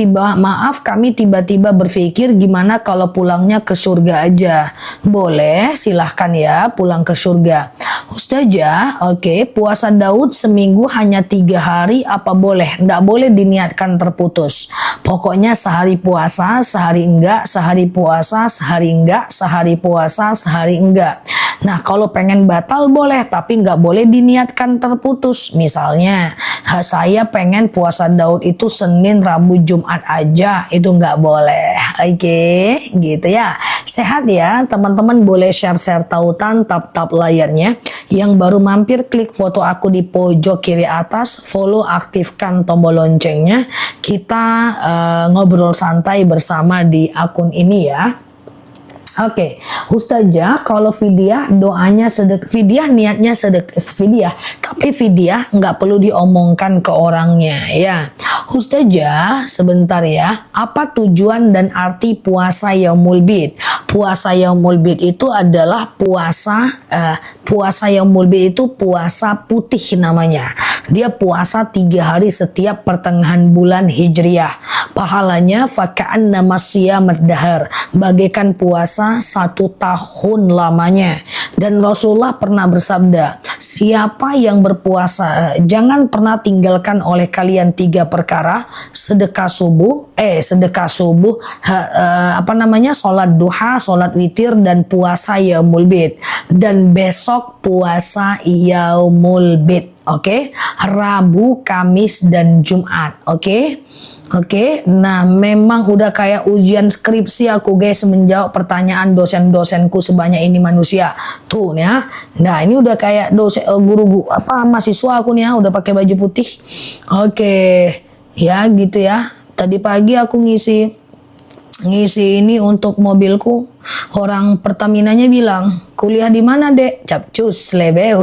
tiba-tiba berpikir gimana kalau pulangnya ke surga aja. Boleh, silahkan ya pulang ke surga. Ustazah, oke, puasa Daud seminggu hanya 3 hari apa boleh? Nggak boleh diniatkan terputus. Pokoknya sehari puasa, sehari enggak, sehari puasa, sehari enggak, sehari puasa, sehari enggak. Nah, kalau pengen batal boleh, tapi nggak boleh diniatkan terputus. Misalnya, saya pengen puasa Daud itu Senin, Rabu, Jumat aja, itu nggak boleh. Oke, gitu ya. Sehat ya, teman-teman boleh share-share tautan, tap-tap layarnya. Yang baru mampir, klik foto aku di pojok kiri atas, follow, aktifkan tombol loncengnya. Kita ngobrol santai bersama di akun ini ya. Oke, Ustazah, kalau fidyah doanya fidyah niatnya fidyah, tapi fidyah nggak perlu diomongkan ke orangnya ya. Ustazah, sebentar ya, apa tujuan dan arti puasa Yaumul Bid? Puasa Yaumul Bid itu adalah puasa Yaumul Bid itu puasa putih namanya. Dia puasa 3 hari setiap pertengahan bulan Hijriah. Pahalanya faka'an namasya merdahar, bagaikan puasa 1 tahun lamanya. Dan Rasulullah pernah bersabda, siapa yang berpuasa jangan pernah tinggalkan oleh kalian 3 perkara, sedekah subuh, sholat duha, sholat witir, dan puasa Yaumul Bid. Dan besok puasa Yaumul Bid. Oke, Rabu, Kamis, dan Jumat. Oke, nah memang udah kayak ujian skripsi aku guys, menjawab pertanyaan dosen-dosenku sebanyak ini manusia. Tuh ya. Nah, ini udah kayak guru mahasiswa aku nih ya, udah pakai baju putih. Oke. Ya, gitu ya. Tadi pagi aku ngisi ini untuk mobilku. Orang Pertaminanya bilang, kuliah di mana dek? Capcus, Lebeu.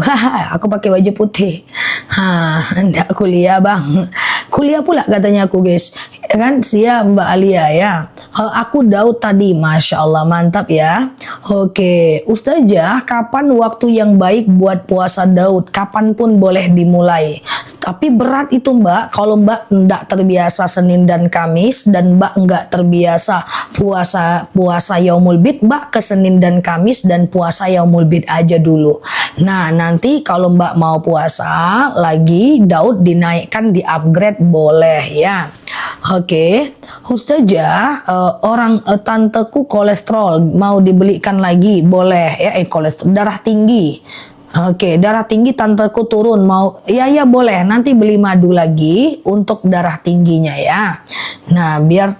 Aku pakai baju putih. Enggak kuliah bang. Kuliah pula katanya aku guys. Kan siap Mbak Alia ya. Aku Daud tadi, Masya Allah mantap ya. Oke, Ustazah, kapan waktu yang baik buat puasa Daud? Kapanpun boleh dimulai. Tapi berat itu Mbak, kalau Mbak enggak terbiasa Senin dan Kamis, dan Mbak enggak terbiasa puasa Yaumul Bid, Mbak ke Senin dan Kamis dan puasa Yaumul Bid aja dulu. Nah, nanti kalau Mbak mau puasa lagi, Daud dinaikkan, di upgrade boleh ya. Oke, Ustazah, tanteku kolesterol mau dibelikan lagi boleh ya? Kolesterol, darah tinggi. Oke, darah tinggi tanteku turun, mau ya boleh, nanti beli madu lagi untuk darah tingginya ya. Nah, biar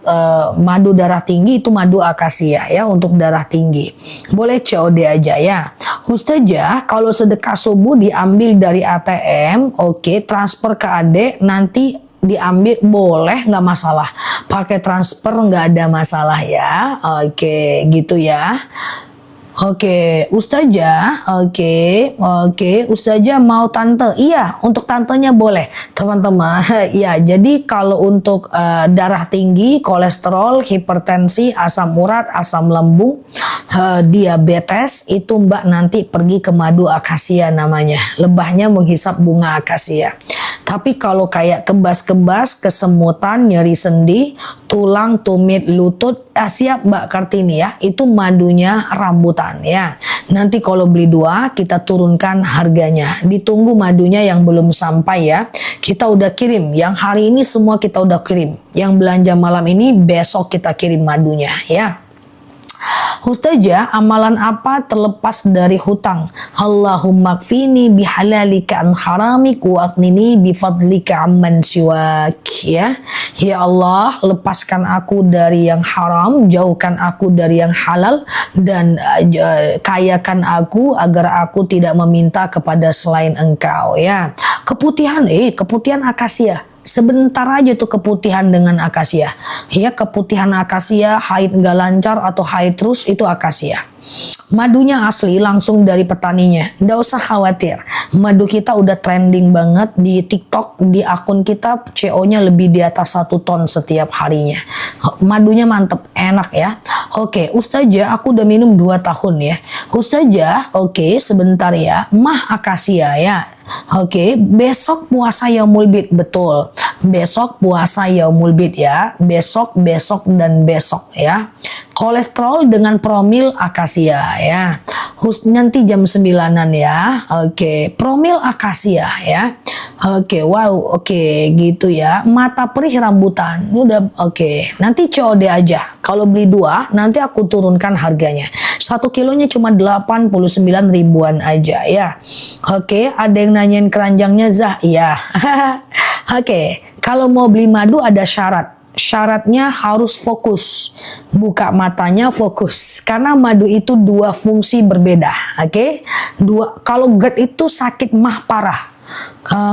madu darah tinggi itu madu akasia ya, untuk darah tinggi. Boleh COD aja ya. Ustazah, kalau sedekah subuh diambil dari ATM, oke, transfer ke adek, nanti diambil boleh, nggak masalah. Pakai transfer nggak ada masalah ya. Oke, gitu ya. Oke, Ustazah, oke, Ustazah mau tante, iya, untuk tantenya boleh, teman-teman. Ya, jadi kalau untuk darah tinggi, kolesterol, hipertensi, asam urat, asam lambung, diabetes, itu Mbak nanti pergi ke madu akasia namanya. Lebahnya menghisap bunga akasia. Tapi kalau kayak kebas-kebas, kesemutan, nyeri sendi, tulang, tumit, lutut, siap Mbak Kartini ya, itu madunya rambutan ya. Nanti kalau beli 2, kita turunkan harganya. Ditunggu madunya yang belum sampai ya. Kita udah kirim, yang hari ini semua kita udah kirim. Yang belanja malam ini, besok kita kirim madunya ya. Ustazah, amalan apa terlepas dari hutang? Allahumma kfini bihalalika an haramik wa aghnini bifadlika amman siwak ya. Ya Allah, lepaskan aku dari yang haram, jauhkan aku dari yang halal, dan kayakan aku agar aku tidak meminta kepada selain Engkau ya. Keputihan akasia. Sebentar aja tuh keputihan dengan akasia. Ya, keputihan akasia, haid nggak lancar atau haid terus, itu akasia. Madunya asli langsung dari petaninya. Nggak usah khawatir. Madu kita udah trending banget di TikTok, di akun kita CO-nya lebih di atas 1 ton setiap harinya. Madunya mantep, enak ya. Oke, Ustazah aku udah minum 2 tahun ya. Ustazah, oke sebentar ya. Mah akasia ya. Oke, besok puasa Yaumul Bid, betul. Besok puasa Yaumul Bid ya. Besok, dan besok ya. Kolesterol dengan promil akasia ya. Nanti jam 9-an ya. Oke, promil akasia ya. Oke, wow, oke gitu ya. Mata perih rambutan. Ini udah oke. Nanti COD aja. Kalau beli 2, nanti aku turunkan harganya. 1 kilonya cuma 89 ribuan aja ya. Oke, ada yang nanyain keranjangnya Zah? Iya. Oke, kalau mau beli madu ada syarat. Syaratnya harus fokus, buka matanya fokus, karena madu itu 2 fungsi berbeda. Oke, kalau GERD itu sakit mah parah.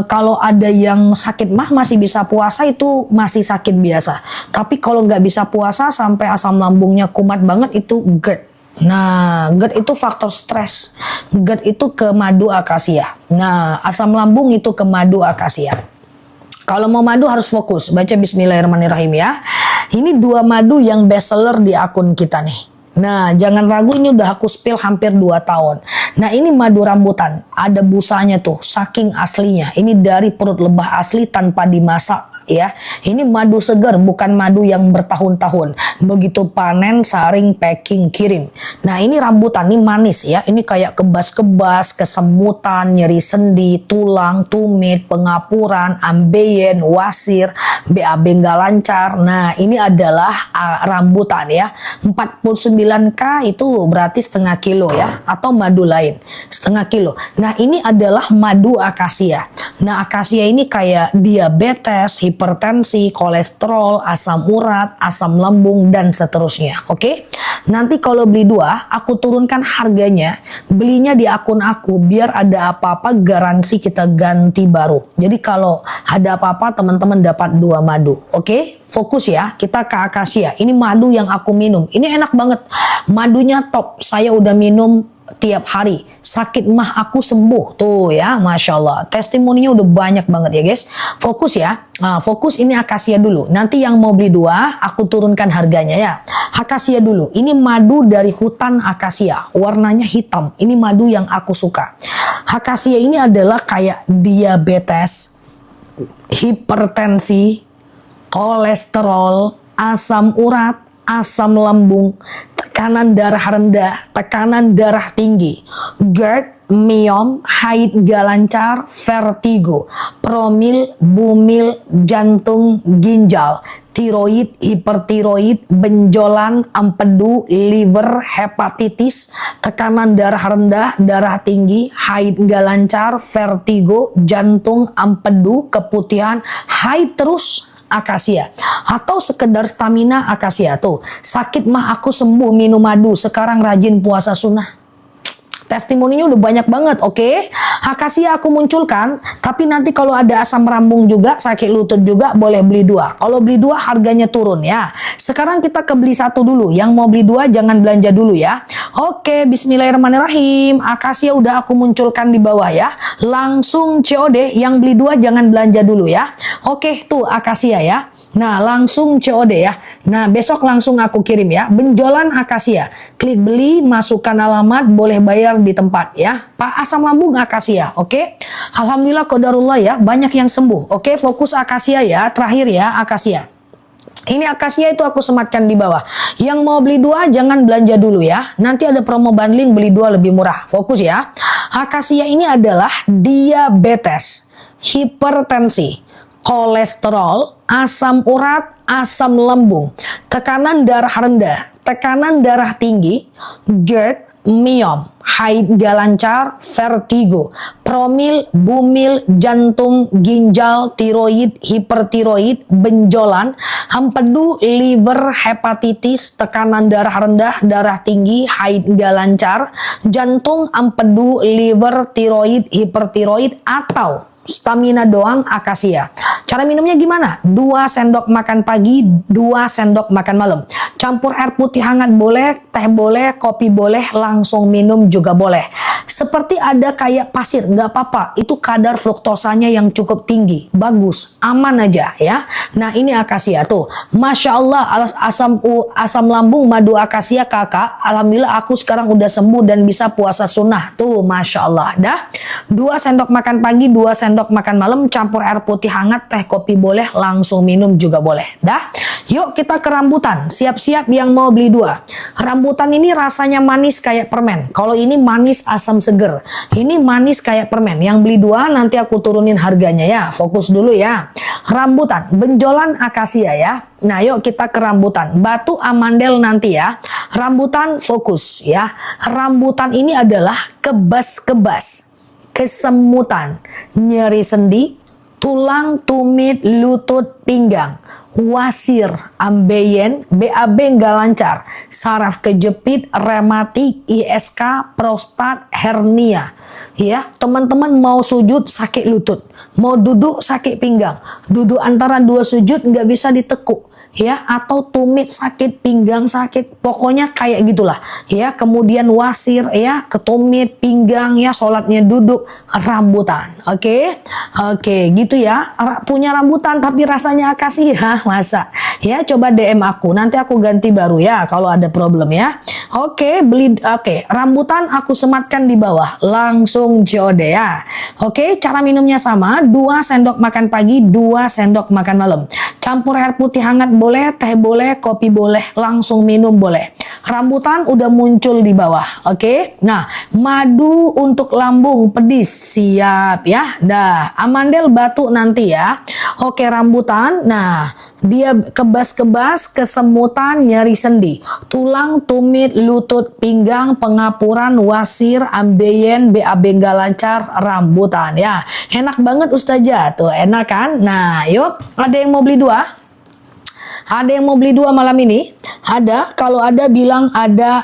Kalau ada yang sakit mah masih bisa puasa, itu masih sakit biasa. Tapi kalau nggak bisa puasa sampai asam lambungnya kumat banget, itu GERD. Nah, GERD itu faktor stres. GERD itu ke madu akasia. Nah, asam lambung itu ke madu akasia. Kalau mau madu harus fokus, baca bismillahirrahmanirrahim ya. Ini 2 madu yang best seller di akun kita nih. Nah, jangan ragu, ini udah aku spill hampir 2 tahun. Nah, ini madu rambutan, ada busanya tuh, saking aslinya. Ini dari perut lebah asli tanpa dimasak. Ya, ini madu segar, bukan madu yang bertahun-tahun. Begitu panen, saring, packing, kirim. Nah, ini rambutan, ini manis ya. Ini kayak kebas-kebas, kesemutan, nyeri sendi, tulang, tumit, pengapuran, ambeien, wasir, BAB nggak lancar. Nah, ini adalah rambutan ya. 49K itu berarti setengah kilo ya, atau madu lain setengah kilo. Nah, ini adalah madu akasia. Nah, akasia ini kayak diabetes, hipertensi, kolesterol, asam urat, asam lambung, dan seterusnya. Oke? Nanti kalau beli 2, aku turunkan harganya. Belinya di akun aku, biar ada apa-apa garansi kita ganti baru. Jadi kalau ada apa-apa, teman-teman dapat 2 madu. Oke? Fokus ya, kita ke akasia. Ini madu yang aku minum. Ini enak banget. Madunya top. Saya udah minum tiap hari. Sakit mah aku sembuh tuh ya, Masya Allah. Testimoninya udah banyak banget ya guys. Fokus ya. Nah, fokus ini akasia dulu. Nanti yang mau beli 2, aku turunkan harganya ya. Akasia dulu. Ini madu dari hutan akasia. Warnanya hitam. Ini madu yang aku suka. Akasia ini adalah kayak diabetes, hipertensi, kolesterol, asam urat, asam lambung, tekanan darah rendah, tekanan darah tinggi, GERD, myom, haid gak lancar, vertigo, promil, bumil, jantung, ginjal, tiroid, hipertiroid, benjolan, empedu, liver, hepatitis, tekanan darah rendah, darah tinggi, haid gak lancar, vertigo, jantung, empedu, keputihan, haid terus, akasia. Atau sekedar stamina, akasia. Tuh, sakit mah aku sembuh minum madu, sekarang rajin puasa sunnah. Testimoninya udah banyak banget, oke? Akasia aku munculkan, tapi nanti kalau ada asam lambung juga, sakit lutut juga, boleh beli 2. Kalau beli 2 harganya turun ya. Sekarang kita ke beli 1 dulu. Yang mau beli 2 jangan belanja dulu ya. Oke, bismillahirrahmanirrahim. Akasia udah aku munculkan di bawah ya. Langsung COD, yang beli 2 jangan belanja dulu ya. Oke, tuh akasia ya. Nah, langsung COD ya. Nah, besok langsung aku kirim ya. Benjolan akasia. Klik beli, masukkan alamat, boleh bayar di tempat ya. Pak, asam lambung akasia. Oke. Alhamdulillah qadarullah ya, banyak yang sembuh. Oke, fokus akasia ya. Terakhir ya, akasia. Ini akasia itu aku sematkan di bawah. Yang mau beli 2 jangan belanja dulu ya. Nanti ada promo bundling, beli 2 lebih murah. Fokus ya. Akasia ini adalah diabetes, hipertensi, kolesterol, asam urat, asam lambung, tekanan darah rendah, tekanan darah tinggi, GERD, myom, haid gak lancar, vertigo, promil, bumil, jantung, ginjal, tiroid, hipertiroid, benjolan, empedu, liver, hepatitis, tekanan darah rendah, darah tinggi, haid gak lancar, jantung, empedu, liver, tiroid, hipertiroid, atau stamina doang akasia. Cara minumnya gimana? 2 sendok makan pagi, 2 sendok makan malam. Campur air putih hangat boleh, teh boleh, kopi boleh, langsung minum juga boleh. Seperti ada kayak pasir, nggak apa-apa. Itu kadar fruktosanya yang cukup tinggi. Bagus, aman aja ya. Nah ini akasia tuh. Masya Allah, asam lambung madu akasia kakak. Alhamdulillah aku sekarang udah sembuh dan bisa puasa sunnah. Tuh Masya Allah. Dah. 2 sendok makan pagi, 2 sendok makan malam. Campur air putih hangat, teh kopi boleh, langsung minum juga boleh. Dah. Yuk kita ke rambutan. Siap-siap yang mau beli 2. Rambutan ini rasanya manis kayak permen. Kalau ini manis asam seger. Ini manis kayak permen. Yang beli 2 nanti aku turunin harganya ya. Fokus dulu ya. Rambutan, benjolan akasia ya. Nah yuk kita ke rambutan. Batu amandel nanti ya. Rambutan fokus ya. Rambutan ini adalah kebas-kebas, kesemutan, nyeri sendi, tulang, tumit, lutut, pinggang, wasir, ambeien, BAB nggak lancar, saraf kejepit, rematik, ISK, prostat, hernia. Ya, teman-teman mau sujud sakit lutut, mau duduk sakit pinggang, duduk antara 2 sujud nggak bisa ditekuk. Ya, atau tumit sakit, pinggang sakit, pokoknya kayak gitulah ya. Kemudian wasir ya, ketumit, pinggang ya, sholatnya duduk, rambutan. Oke, gitu ya. Punya rambutan tapi rasanya akasia, masa ya? Coba DM aku, nanti aku ganti baru ya kalau ada problem ya. Oke, rambutan aku sematkan di bawah, langsung COD ya. Oke, cara minumnya sama, 2 sendok makan pagi, 2 sendok makan malam. Campur air putih hangat boleh, teh boleh, kopi boleh, langsung minum boleh. Rambutan udah muncul di bawah, oke? Nah, madu untuk lambung pedis, siap ya. Dah, amandel batu nanti ya. Oke, rambutan, nah dia kebas-kebas, kesemutan, nyeri sendi, tulang, tumit, lutut, pinggang, pengapuran, wasir, ambeien, BAB nggak lancar, rambutan ya. Enak banget Ustazah, tuh enak kan? Nah, yuk, ada yang mau beli 2? Ada yang mau beli 2 malam ini? Ada, kalau ada bilang ada.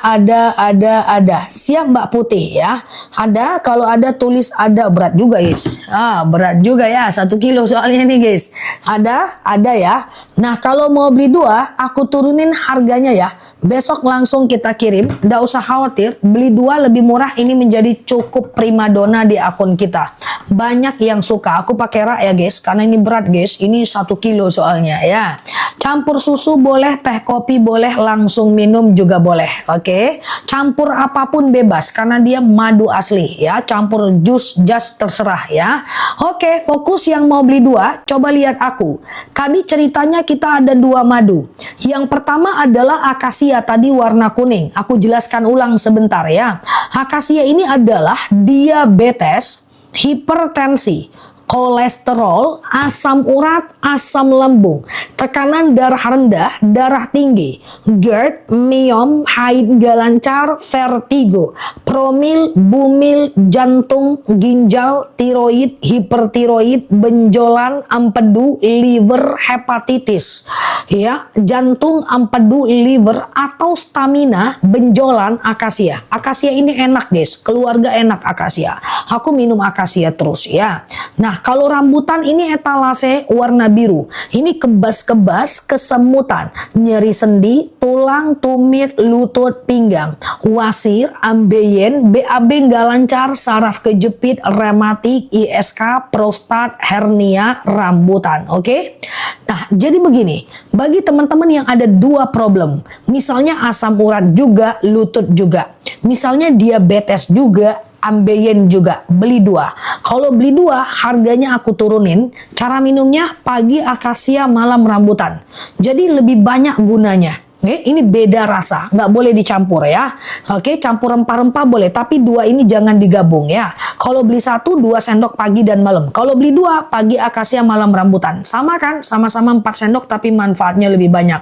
Siap Mbak Putih ya. Ada, kalau ada tulis ada. Berat juga guys. Berat juga ya, 1 kilo soalnya nih guys. Ada ya. Nah kalau mau beli 2, aku turunin harganya ya. Besok langsung kita kirim. Nggak usah khawatir, beli 2 lebih murah. Ini menjadi cukup primadona di akun kita. Banyak yang suka. Aku pakai rak ya guys, karena ini berat guys. Ini 1 kilo soalnya ya. Campur susu boleh, teh kopi boleh, langsung minum juga boleh. Oke, campur apapun bebas karena dia madu asli ya. Campur jus, jas terserah ya. Oke, fokus yang mau beli 2, coba lihat aku. Tadi ceritanya kita ada 2 madu. Yang pertama adalah akasia tadi warna kuning. Aku jelaskan ulang sebentar ya. Akasia ini adalah diabetes, hipertensi, kolesterol, asam urat, asam lambung, tekanan darah rendah, darah tinggi, GERD, myom, haid nggak lancar, vertigo, promil, bumil, jantung, ginjal, tiroid, hipertiroid, benjolan, empedu, liver, hepatitis, ya, jantung, empedu, liver, atau stamina, benjolan, akasia. Akasia ini enak guys, keluarga enak akasia. Aku minum akasia terus ya. Nah, kalau rambutan ini etalase warna biru. Ini kebas-kebas, kesemutan, nyeri sendi, tulang, tumit, lutut, pinggang, wasir, ambeien, BAB nggak lancar, saraf kejepit, rematik, ISK, prostat, hernia, rambutan. Oke? Nah, jadi begini. Bagi teman-teman yang ada 2 problem, misalnya asam urat juga, lutut juga, misalnya diabetes juga, ambeien juga, beli 2. Kalau beli 2, harganya aku turunin. Cara minumnya pagi akasia, malam rambutan. Jadi lebih banyak gunanya. Ini beda rasa, nggak boleh dicampur ya. Oke, campur rempah-rempah boleh, tapi 2 ini jangan digabung ya. Kalau beli 1, 2 sendok pagi dan malam. Kalau beli 2, pagi akasia, malam rambutan. Sama kan? Sama-sama 4 sendok, tapi manfaatnya lebih banyak.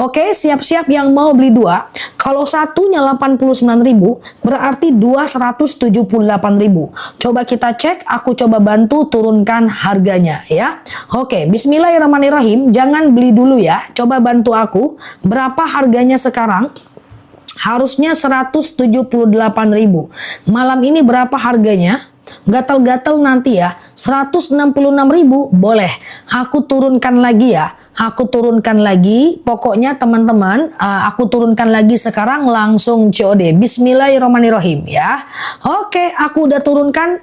Oke, siap-siap yang mau beli 2. Kalau satunya 89.000, berarti 2 178.000. Coba kita cek, aku coba bantu turunkan harganya ya. Oke, bismillahirrahmanirrahim. Jangan beli dulu ya. Coba bantu aku. Berapa harganya sekarang? Harusnya 178.000. Malam ini berapa harganya? Gatal-gatal nanti ya, 166.000 boleh. Aku turunkan lagi ya. Aku turunkan lagi, pokoknya teman-teman, aku turunkan lagi sekarang langsung COD. Bismillahirrahmanirrahim ya. Oke, aku udah turunkan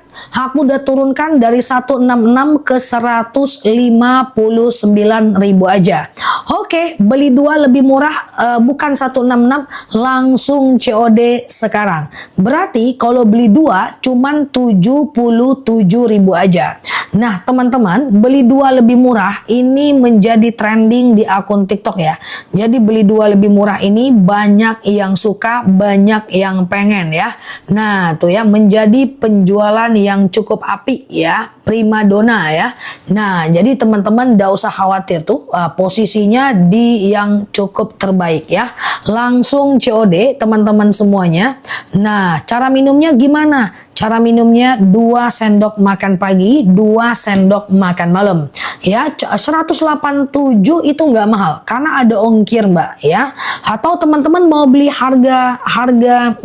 dari 166 ke 159.000 aja. Oke, beli 2 lebih murah, bukan 166, langsung COD sekarang. Berarti kalau beli 2 cuman 77.000 aja. Nah, teman-teman, beli 2 lebih murah ini menjadi trending di akun TikTok ya. Jadi beli 2 lebih murah ini banyak yang suka, banyak yang pengen ya. Nah, tuh ya, menjadi penjualan yang cukup apik ya, primadona ya. Nah, jadi teman-teman nggak usah khawatir tuh, posisinya di yang cukup terbaik ya. Langsung COD teman-teman semuanya. Nah, cara minumnya gimana? Cara minumnya 2 sendok makan pagi, 2 sendok makan malam. Ya, 187 itu nggak mahal karena ada ongkir Mbak ya. Atau teman-teman mau beli harga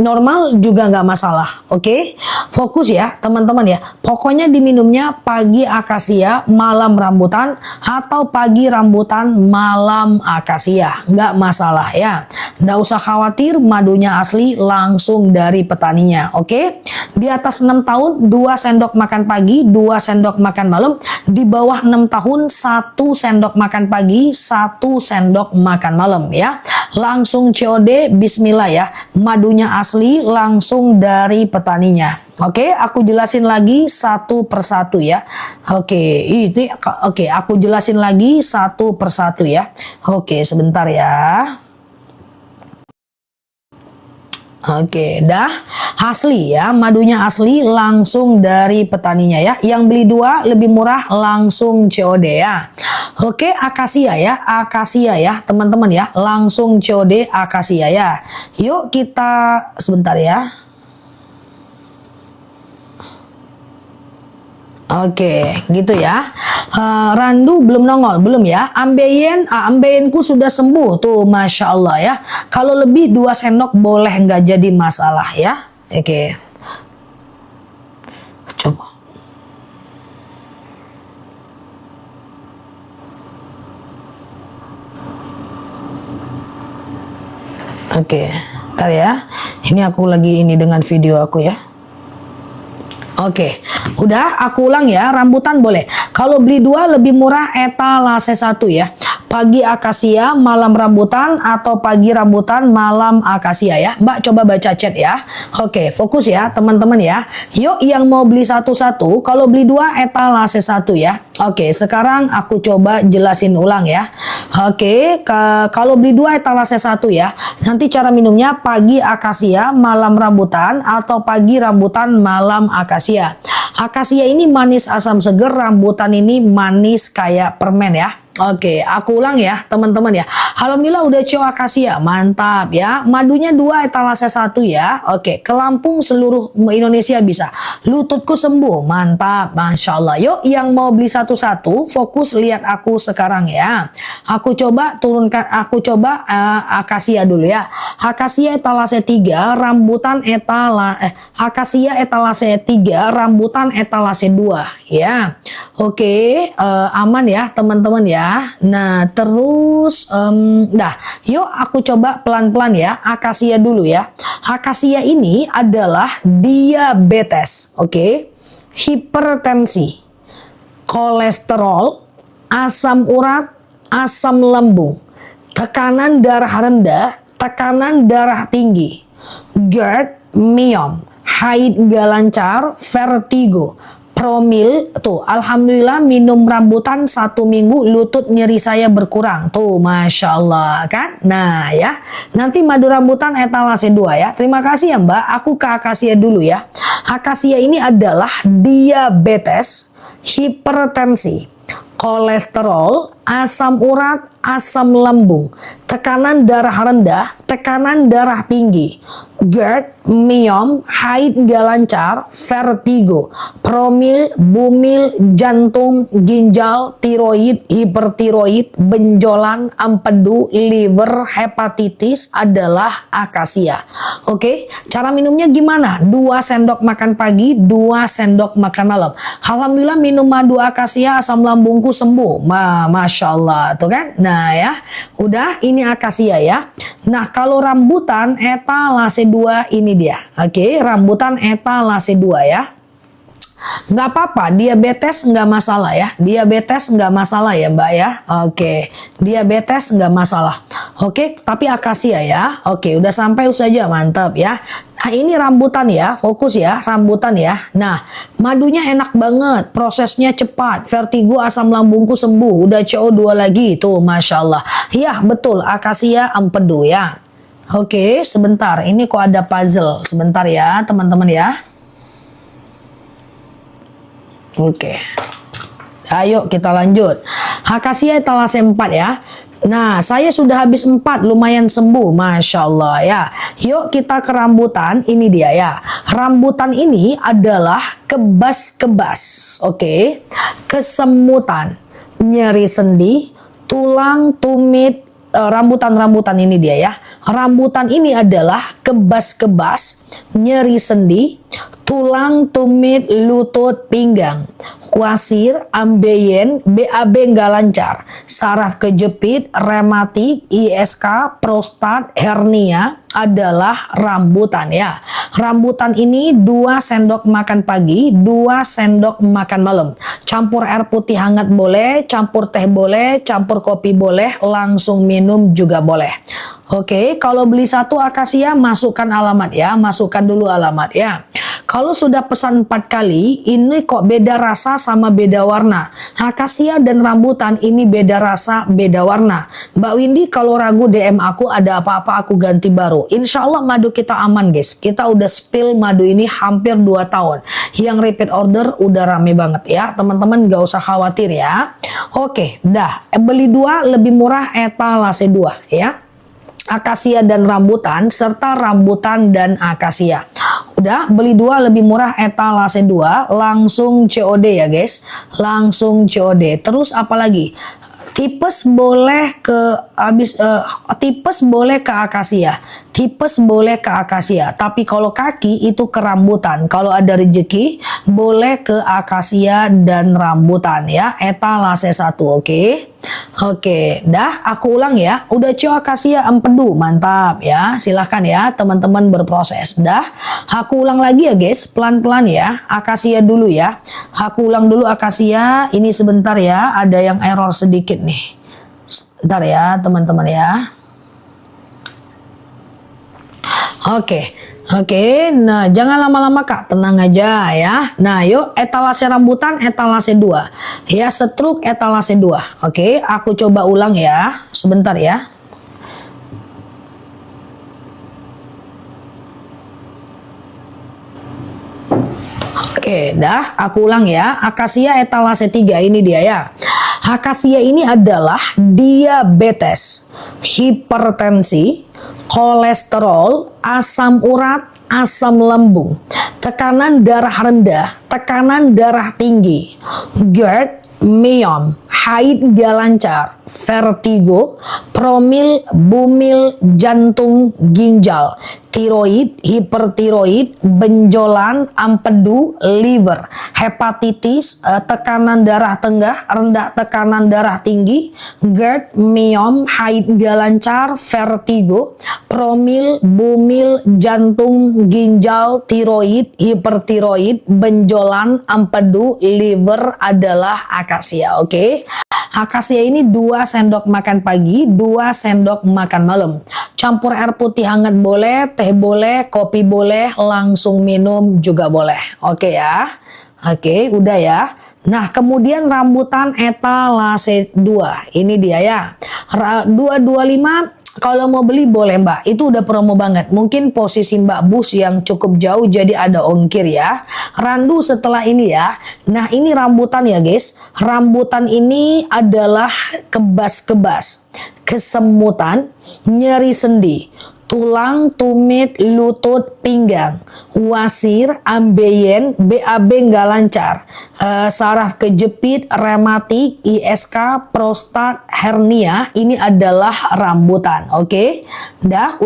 normal juga nggak masalah. Oke? Fokus ya teman-teman ya. Pokoknya diminumnya pagi akasia, malam rambutan atau pagi rambutan, malam akasia. Nggak masalah ya. Nggak usah khawatir, madunya asli langsung dari petaninya. Oke? Di atas 6 tahun 2 sendok makan pagi, 2 sendok makan malam. Di bawah 6 tahun 1 sendok makan pagi, 1 sendok makan malam ya. Langsung COD, bismillah ya. Madunya asli langsung dari petaninya. Oke, aku jelasin lagi satu persatu ya. Oke, aku jelasin lagi satu persatu ya. Oke, sebentar ya. Oke, dah asli ya, madunya asli langsung dari petaninya ya. Yang beli 2 lebih murah langsung COD ya. Oke, akasia ya teman-teman ya, langsung COD akasia ya. Yuk kita sebentar ya. Oke, gitu ya. Randu belum nongol, belum ya. Ambeyenku sudah sembuh tuh, masya Allah ya. Kalau lebih 2 sendok boleh, nggak jadi masalah ya. Oke, coba. Oke, ntar ya. Ini aku lagi ini dengan video aku ya. Oke, udah aku ulang ya, rambutan boleh. Kalau beli 2 lebih murah etalase 1 ya. Pagi akasia, malam rambutan atau pagi rambutan, malam akasia ya. Mbak coba baca chat ya. Oke, fokus ya teman-teman ya. Yuk yang mau beli satu-satu, kalau beli 2 etalase 1 ya. Oke, sekarang aku coba jelasin ulang ya. Oke, kalau beli 2 etalase 1 ya. Nanti cara minumnya pagi akasia, malam rambutan atau pagi rambutan, malam akasia. Akasia ini manis asam seger, rambutan ini manis kayak permen ya. Oke, aku ulang ya teman-teman ya. Alhamdulillah udah CO akasia, mantap ya. Madunya 2 etalase 1 ya. Oke, ke Lampung seluruh Indonesia bisa. Lututku sembuh, mantap, masya Allah. Yuk yang mau beli satu-satu, fokus lihat aku sekarang ya. Aku coba turunkan, akasia dulu ya. Akasia etalase 3, rambutan akasia etalase 3, rambutan etalase 2 ya. Oke, aman ya teman-teman ya. Nah, terus yuk aku coba pelan-pelan ya. Akasia dulu ya. Akasia ini adalah diabetes, oke? Hipertensi, kolesterol, asam urat, asam lambung, tekanan darah rendah, tekanan darah tinggi, GERD, myom, haid gak lancar, vertigo, promil. Tuh, alhamdulillah minum rambutan 1 minggu lutut nyeri saya berkurang. Tuh, masya Allah kan. Nah ya, nanti madu rambutan etalase 2 ya. Terima kasih ya Mbak. Aku ke akasia dulu ya. Akasia ini adalah diabetes, hipertensi, kolesterol, asam urat, asam lambung, tekanan darah rendah, tekanan darah tinggi, GERD, myom, haid nggak lancar, vertigo, promil, bumil, jantung, ginjal, tiroid, hipertiroid, benjolan, empedu, liver, hepatitis adalah akasia. Oke, cara minumnya gimana? 2 sendok makan pagi, 2 sendok makan malam. Alhamdulillah minum madu akasia asam lambungku sembuh. Masya Allah, tuh kan? Nah ya, udah ini akasia ya. Nah kalau rambutan etalase 2 ini dia. Oke, rambutan etalase 2 ya. Nggak apa-apa, diabetes nggak masalah ya. Diabetes nggak masalah ya Mbak ya. Oke, diabetes nggak masalah. Oke, tapi akasia ya. Oke, udah sampai saja, mantap ya. Nah ini rambutan ya, fokus ya, rambutan ya. Nah, madunya enak banget, prosesnya cepat, vertigo asam lambungku sembuh, udah CO2 lagi, tuh Masya Allah. Iya betul, akasia empedu ya. Oke, sebentar, ini kok ada puzzle, sebentar ya teman-teman ya. Oke, ayo kita lanjut. Akasia etalase 4 ya. Nah, saya sudah habis 4, lumayan sembuh, Masya Allah ya. Yuk kita ke rambutan, ini dia ya. Rambutan ini adalah kebas-kebas, oke. Kesemutan, nyeri sendi, tulang, tumit, rambutan-rambutan ini dia ya. Rambutan ini adalah kebas-kebas, nyeri sendi, tulang, tumit, lutut, pinggang, wasir, ambeien, BAB nggak lancar, saraf kejepit, rematik, ISK, prostat, hernia adalah rambutan ya. Rambutan ini 2 sendok makan pagi, 2 sendok makan malam. Campur air putih hangat boleh, campur teh boleh, campur kopi boleh, langsung minum juga boleh. Oke, kalau beli 1 akasia masukkan alamat ya, masukkan dulu alamat ya. Kalau sudah pesan 4 kali, ini kok beda rasa sama beda warna. Akasia dan rambutan ini beda rasa, beda warna. Mbak Windy kalau ragu DM aku, ada apa-apa aku ganti baru. Insya Allah madu kita aman guys. Kita udah spill madu ini hampir 2 tahun. Yang repeat order udah rame banget ya. Teman-teman gak usah khawatir ya. Oke, dah. Beli 2 lebih murah etalase 2 ya. Akasia dan rambutan serta rambutan dan akasia. Udah beli 2 lebih murah etalase 2, langsung COD ya guys. Langsung COD. Terus apa lagi? Tipes boleh ke tipes boleh ke akasia. Tipes boleh ke akasia. Tapi kalau kaki itu ke rambutan. Kalau ada rezeki boleh ke akasia dan rambutan ya. Etalase 1, oke. Oke, dah aku ulang ya. Udah CO akasia empedu, mantap ya. Silahkan ya teman-teman berproses. Dah, aku ulang lagi ya guys, pelan-pelan ya. Akasia dulu ya. Aku ulang dulu akasia. Ini sebentar ya, ada yang error sedikit nih. Sebentar ya teman-teman ya. Oke, nah jangan lama-lama Kak, tenang aja ya. Nah yuk etalase rambutan etalase 2 ya, setruk etalase 2. Oke, aku coba ulang ya, sebentar ya. Oke, dah aku ulang ya. Akasia etalase 3 ini dia ya. Akasia ini adalah diabetes, hipertensi, kolesterol, asam urat, asam lambung, tekanan darah rendah, tekanan darah tinggi, GERD, myom, haid nggak lancar, vertigo, promil, bumil, jantung, ginjal, tiroid, hipertiroid, benjolan, empedu, liver, hepatitis, tekanan darah rendah, tekanan darah tinggi, GERD, myom, haid nggak lancar, vertigo, promil, bumil, jantung, ginjal, tiroid, hipertiroid, benjolan, empedu, liver adalah akasia, oke? Akasia ini 2 sendok makan pagi, 2 sendok makan malam. Campur air putih hangat boleh, teh boleh, kopi boleh, langsung minum juga boleh. Oke ya. Oke, udah ya. Nah, kemudian rambutan etalase 2. Ini dia ya. 225 Kalau mau beli boleh Mbak, itu udah promo banget. Mungkin posisi Mbak bus yang cukup jauh jadi ada ongkir ya. Randu setelah ini ya. Nah ini rambutan ya guys. Rambutan ini adalah kebas-kebas, kesemutan, nyeri sendi, tulang, tumit, lutut, pinggang, wasir, ambeien, BAB nggak lancar, saraf kejepit, rematik, ISK, prostat, hernia, ini adalah rambutan. Oke? Udah.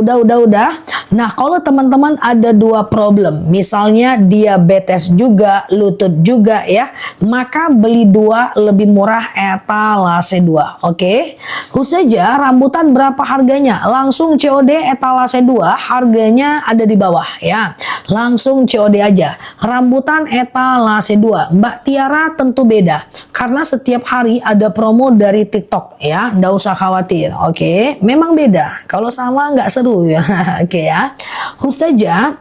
Nah, kalau teman-teman ada dua problem, misalnya diabetes juga, lutut juga ya, maka beli dua lebih murah etalase 2. Oke? Khusus saja rambutan berapa harganya? Langsung COD etalase 2 harganya ada di bawah ya. Langsung COD aja. Rambutan etalase 2. Mbak Tiara tentu beda. Karena setiap hari ada promo dari TikTok ya. Nggak usah khawatir. Oke. Memang beda. Kalau sama nggak seru ya. Oke ya. Khusus saja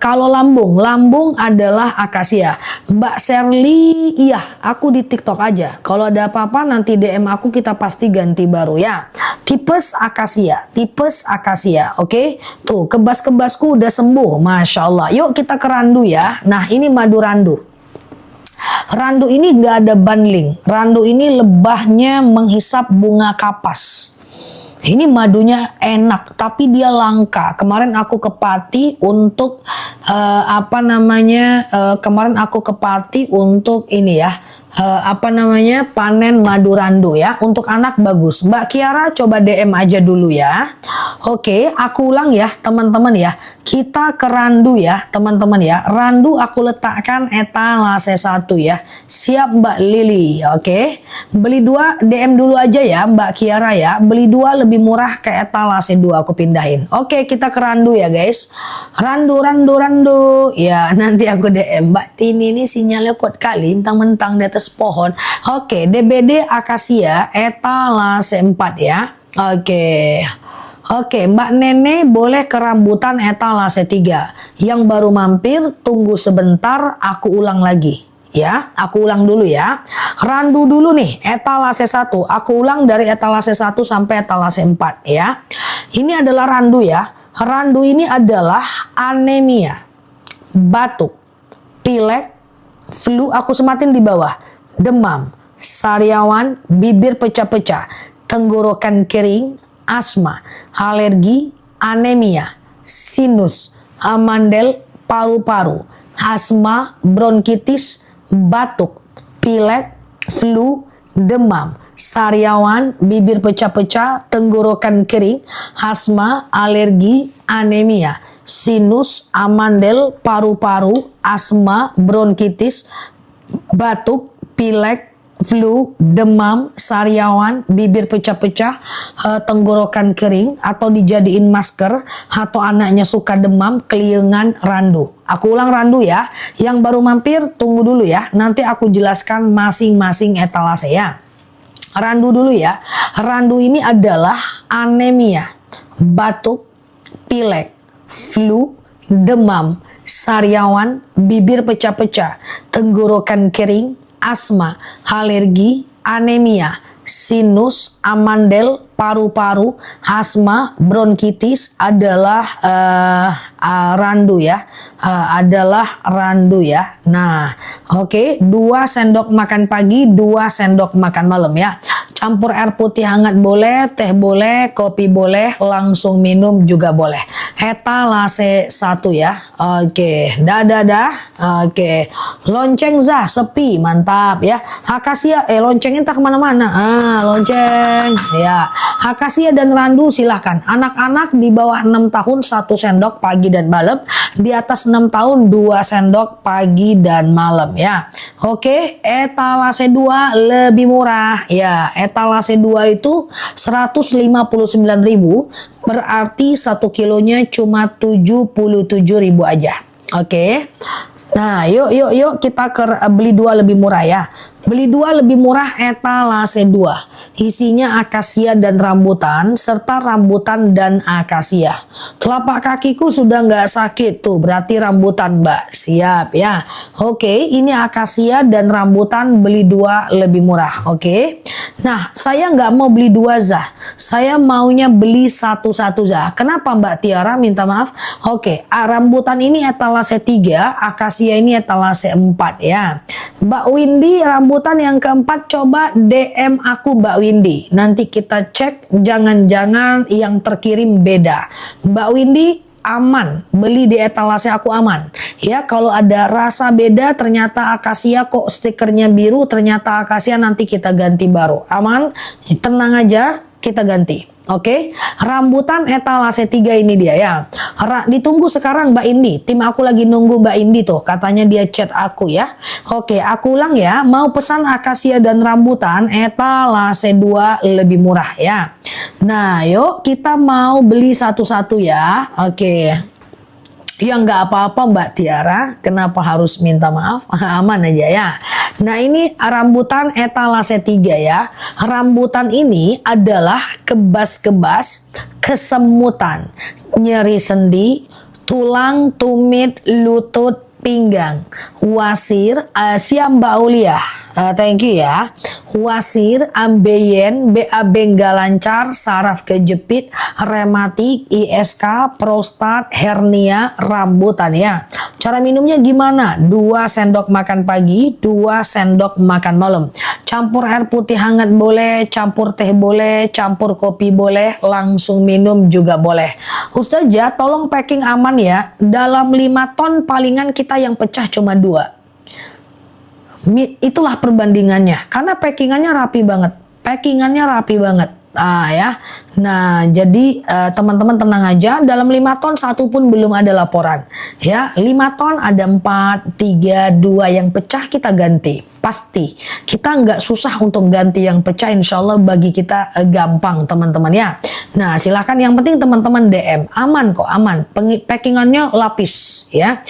kalau lambung. Lambung adalah akasia. Mbak Sherly, iya aku di TikTok aja. Kalau ada apa-apa nanti DM aku, kita pasti ganti baru ya. Tipes akasia. Oke. Tuh kebas-kebasku udah sembuh. Masya Allah. Yuk kita ke randu ya. Nah ini madu randu. Randu ini gak ada bundling. Randu ini lebahnya menghisap bunga kapas. Ini madunya enak, tapi dia langka. Kemarin aku ke Pati untuk kemarin aku ke Pati untuk ini ya. Panen madu randu ya. Untuk anak bagus. Mbak Kiara coba DM aja dulu ya. Oke, aku ulang ya teman-teman ya. Kita ke randu ya teman-teman ya. Randu aku letakkan etalase 1 ya. Siap Mbak Lili. Oke. Beli 2 DM dulu aja ya Mbak Kiara ya. Beli 2 lebih murah ke etalase 2 aku pindahin. Oke, kita ke randu ya guys. Randu. Ya, nanti aku DM. Mbak Tini ini sinyalnya kuat kali, mentang-mentang di atas pohon. Oke, DBD akasia etalase 4 ya. Oke, Mbak Nene boleh ke rambutan etalase 3. Yang baru mampir tunggu sebentar, aku ulang lagi. Ya, aku ulang dulu ya. Randu dulu nih, etalase 1. Aku ulang dari etalase 1 sampai etalase 4 ya. Ini adalah randu ya. Randu ini adalah anemia, batuk, pilek, flu, aku sematin di bawah, demam, sariawan, bibir pecah-pecah, tenggorokan kering, asma, alergi, anemia, sinus, amandel, paru-paru, asma, bronkitis, batuk, pilek, flu, demam, sariawan, bibir pecah-pecah, tenggorokan kering, asma, alergi, anemia, sinus, amandel, paru-paru, asma, bronkitis, batuk, pilek, flu, demam, sariawan, bibir pecah-pecah, tenggorokan kering, atau dijadiin masker, atau anaknya suka demam, keliengan, randu. Aku ulang randu ya. Yang baru mampir tunggu dulu ya. Nanti aku jelaskan masing-masing etalase ya. Randu dulu ya. Randu ini adalah anemia, batuk, pilek, flu, demam, sariawan, bibir pecah-pecah, tenggorokan kering, asma, alergi, anemia, sinus, amandel, paru-paru, asma, bronkitis adalah randu ya. Adalah randu ya. Nah, oke, 2 sendok makan pagi, 2 sendok makan malam ya. Campur air putih hangat boleh, teh boleh, kopi boleh, langsung minum juga boleh. Etalase 1 ya. Oke, dah. Oke, lonceng Zah sepi, mantap ya. Akasia, lonceng entah kemana-mana. Lonceng ya. Akasia dan randu silahkan. Anak-anak di bawah 6 tahun 1 sendok pagi dan malam. Di atas 6 tahun 2 sendok pagi dan malam ya. Oke, etalase 2 lebih murah ya. Etalase 2 itu 159.000, berarti 1 kilonya cuma 77.000 aja. Oke. Nah, yuk kita beli 2 lebih murah ya. Beli 2 lebih murah etalase 2. Isinya akasia dan rambutan serta rambutan dan akasia. Telapak kakiku sudah nggak sakit tuh, berarti rambutan Mbak. Siap ya. Oke, ini akasia dan rambutan beli 2 lebih murah. Oke. Nah, saya nggak mau beli 2 Zah. Saya maunya beli satu-satu Zah. Kenapa Mbak Tiara? Minta maaf. Oke, rambutan ini etalase 3, akasia ini etalase 4 ya. Mbak Windy, rambutan yang keempat coba DM aku Mbak Windy. Nanti kita cek, jangan-jangan yang terkirim beda. Mbak Windy, aman, beli di etalase aku aman. Ya, kalau ada rasa beda, ternyata akasia kok stikernya biru, ternyata akasia nanti kita ganti baru. Aman, tenang aja, kita ganti. Oke, rambutan etalase 3 ini dia ya. Ditunggu sekarang Mbak Indi. Tim aku lagi nunggu Mbak Indi tuh. Katanya dia chat aku ya. Oke, aku ulang ya. Mau pesan akasia dan rambutan etalase 2 lebih murah ya. Nah, yuk kita mau beli satu-satu ya. Oke. Ya nggak apa-apa Mbak Tiara, kenapa harus minta maaf? Aman aja ya. Nah ini rambutan etalase 3 ya. Rambutan ini adalah kebas-kebas, kesemutan, nyeri sendi, tulang, tumit, lutut, pinggang, wasir, siap Mbak Aulia. Thank you ya. Wasir, ambeien, BAB nggak lancar, saraf kejepit, rematik, ISK, prostat, hernia, rambutan ya. Cara minumnya gimana? 2 sendok makan pagi, 2 sendok makan malam. Campur air putih hangat boleh, campur teh boleh, campur kopi boleh, langsung minum juga boleh. Ustazah, tolong packing aman ya. Dalam 5 ton palingan kita yang pecah cuma 2. Itulah perbandingannya, karena packingannya rapi banget, ya. Nah jadi teman-teman tenang aja, dalam 5 ton satu pun belum ada laporan ya. 5 ton ada 4, 3, 2 yang pecah kita ganti. Pasti kita nggak susah untuk ganti yang pecah, insya Allah bagi kita gampang teman-teman ya. Nah silahkan, yang penting teman-teman DM, aman kok, aman. Packingannya lapis ya,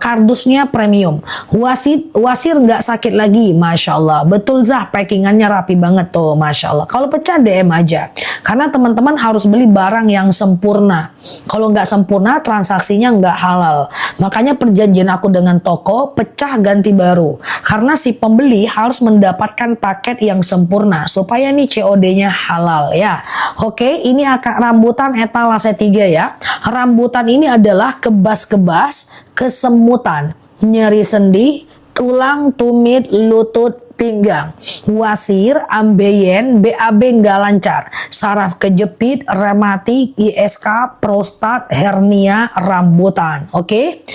kardusnya premium, wasir nggak sakit lagi, masya Allah. Betul Zah, packingannya rapi banget tuh, masya Allah. Kalau pecah DM aja, karena teman-teman harus beli barang yang sempurna. Kalau nggak sempurna transaksinya nggak halal. Makanya perjanjian aku dengan toko, pecah ganti baru, karena si pembeli harus mendapatkan paket yang sempurna supaya nih COD-nya halal ya. Oke, ini rambutan etalase 3 ya. Rambutan ini adalah kebas-kebas, kesemutan, nyeri sendi, tulang, tumit, lutut, pinggang, wasir, ambeien, BAB nggak lancar, saraf kejepit, rematik, ISK, prostat, hernia, rambutan. Oke.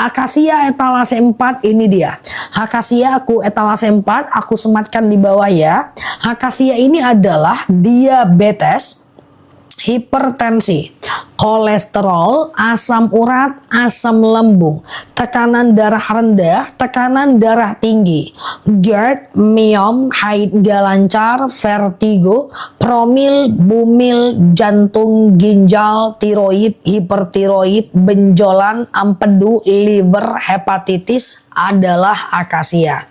Akasia etalase 4 ini dia. Akasia aku etalase 4 aku sematkan di bawah ya. Akasia ini adalah diabetes, hipertensi, kolesterol, asam urat, asam lambung, tekanan darah rendah, tekanan darah tinggi, GERD, miom, haid gak lancar, vertigo, promil, bumil, jantung, ginjal, tiroid, hipertiroid, benjolan, empedu, liver, hepatitis adalah akasia.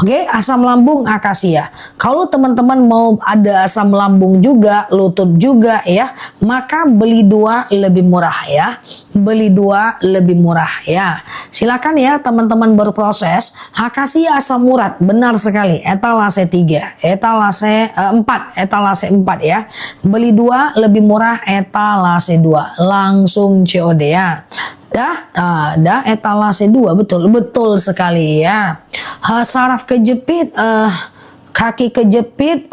Oke, asam lambung akasia. Kalau teman-teman mau ada asam lambung juga, lutut juga ya, maka beli 2 lebih murah ya. Beli 2 lebih murah ya. Silakan ya teman-teman berproses. Akasia asam urat, benar sekali. Etalase 3, etalase 4, etalase 4 ya. Beli 2 lebih murah, etalase 2. Langsung COD ya. Dah etalase 2, betul sekali ya. Saraf kejepit, kaki kejepit,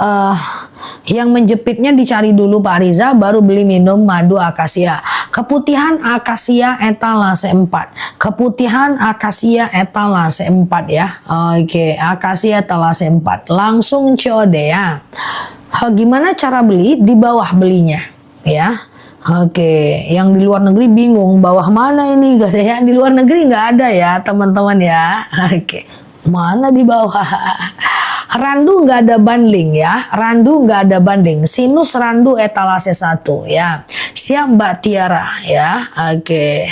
yang menjepitnya dicari dulu Pak Riza, baru beli minum madu akasia. Keputihan akasia etalase 4. Keputihan akasia etalase 4 ya. Oke, akasia etalase 4. Langsung COD ya. Gimana cara beli? Di bawah belinya ya. Oke, yang di luar negeri bingung bawah mana ini, katanya di luar negeri nggak ada ya teman-teman ya. Oke, mana di bawah? Randu nggak ada banding ya, randu nggak ada banding. Sinus randu etalase 1 ya. Siap Mbak Tiara ya. Oke.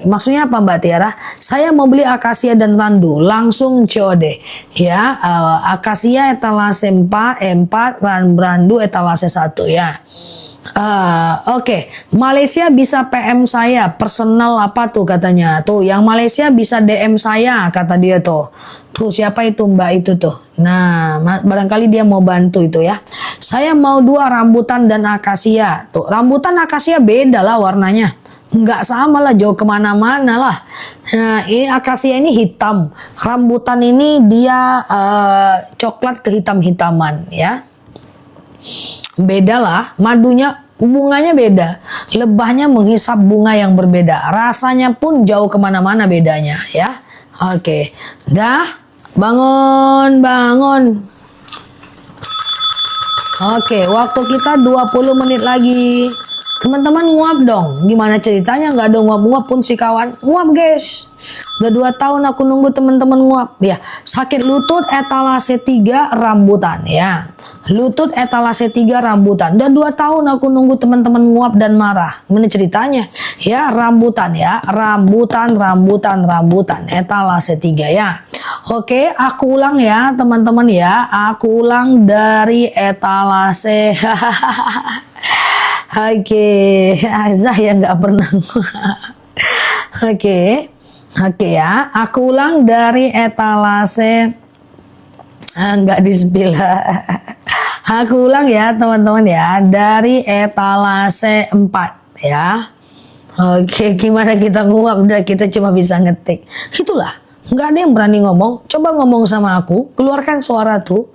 Maksudnya apa Mbak Tiara? Saya mau beli akasia dan randu langsung COD ya. Akasia etalase 4, randu etalase 1 ya. Oke. Malaysia bisa PM saya personal apa tuh katanya. Tuh yang Malaysia bisa DM saya kata dia tuh. Tuh siapa itu Mbak itu tuh. Nah barangkali dia mau bantu itu ya. Saya mau 2 rambutan dan akasia. Tuh rambutan akasia beda lah warnanya. Nggak sama lah, jauh kemana-mana lah. Nah ini akasia ini hitam. Rambutan ini dia coklat kehitam-hitaman ya. Beda lah, madunya, bunganya beda, lebahnya menghisap bunga yang berbeda, rasanya pun jauh kemana-mana bedanya ya. Oke, dah bangun. Oke, waktu kita 20 menit lagi. Teman-teman nguap dong. Gimana ceritanya nggak ada nguap-nguap pun si kawan. Nguap guys. Udah 2 tahun aku nunggu teman-teman nguap. Ya, sakit lutut etalase 3 rambutan ya. Lutut etalase 3 rambutan. Udah 2 tahun aku nunggu teman-teman nguap dan marah. Gimana ceritanya? Ya, rambutan ya. Rambutan etalase 3 ya. Oke, aku ulang ya teman-teman ya. Aku ulang dari etalase Oke, Azah yang nggak pernah. Oke ya. Aku ulang dari etalase. Nggak di-spill. Aku ulang ya teman-teman ya. Dari etalase 4 ya. Oke, gimana kita nguap? Udah kita cuma bisa ngetik. Itulah. Nggak ada yang berani ngomong. Coba ngomong sama aku. Keluarkan suara tuh.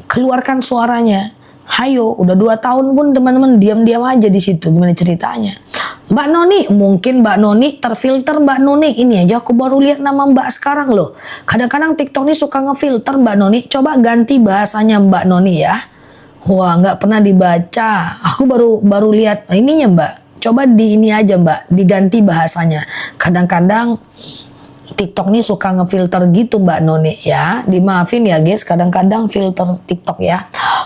Keluarkan suaranya. Hayo, udah 2 tahun pun teman-teman diam-diam aja di situ. Gimana ceritanya? Mbak Noni, mungkin Mbak Noni terfilter Mbak Noni. Ini aja aku baru lihat nama Mbak sekarang loh. Kadang-kadang TikTok ini suka ngefilter Mbak Noni. Coba ganti bahasanya Mbak Noni ya. Wah, nggak pernah dibaca. Aku baru lihat ininya Mbak. Coba di ini aja Mbak, diganti bahasanya. Kadang-kadang TikTok ini suka ngefilter gitu Mbak Noni ya. Dimaafin ya guys, kadang-kadang filter TikTok ya.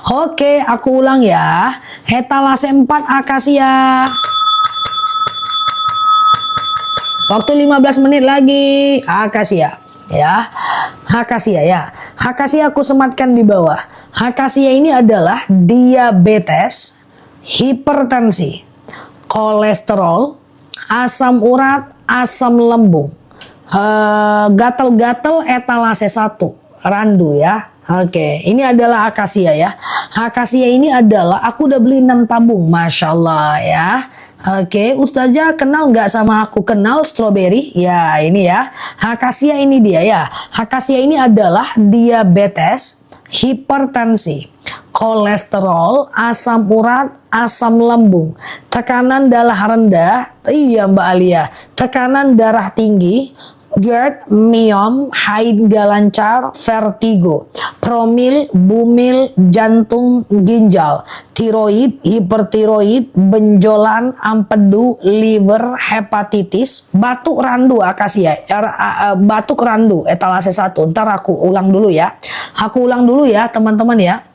Oke, aku ulang ya. Etalase 4 akasia. Waktu 15 menit lagi. Akasia ya. Akasia ya. Akasia aku sematkan di bawah. Akasia ini adalah diabetes, hipertensi, kolesterol, asam urat, asam lambung. Gatel-gatel etalase 1 randu ya. Oke, ini adalah akasia ya. Akasia ini adalah aku udah beli 6 tabung, masya Allah ya. Oke, Ustazah kenal nggak sama aku? Kenal strawberry ya, ini ya. Akasia ini dia ya. Akasia ini adalah diabetes, hipertensi, kolesterol, asam urat, asam lambung, tekanan darah rendah, iya Mbak Alia, tekanan darah tinggi, GERD, myom, haid gak lancar, vertigo, promil, bumil, jantung, ginjal, tiroid, hipertiroid, benjolan, ampedu, liver, hepatitis, batuk randu akasia, batuk randu etalase 1. Ntar aku ulang dulu ya. Aku ulang dulu ya teman-teman ya.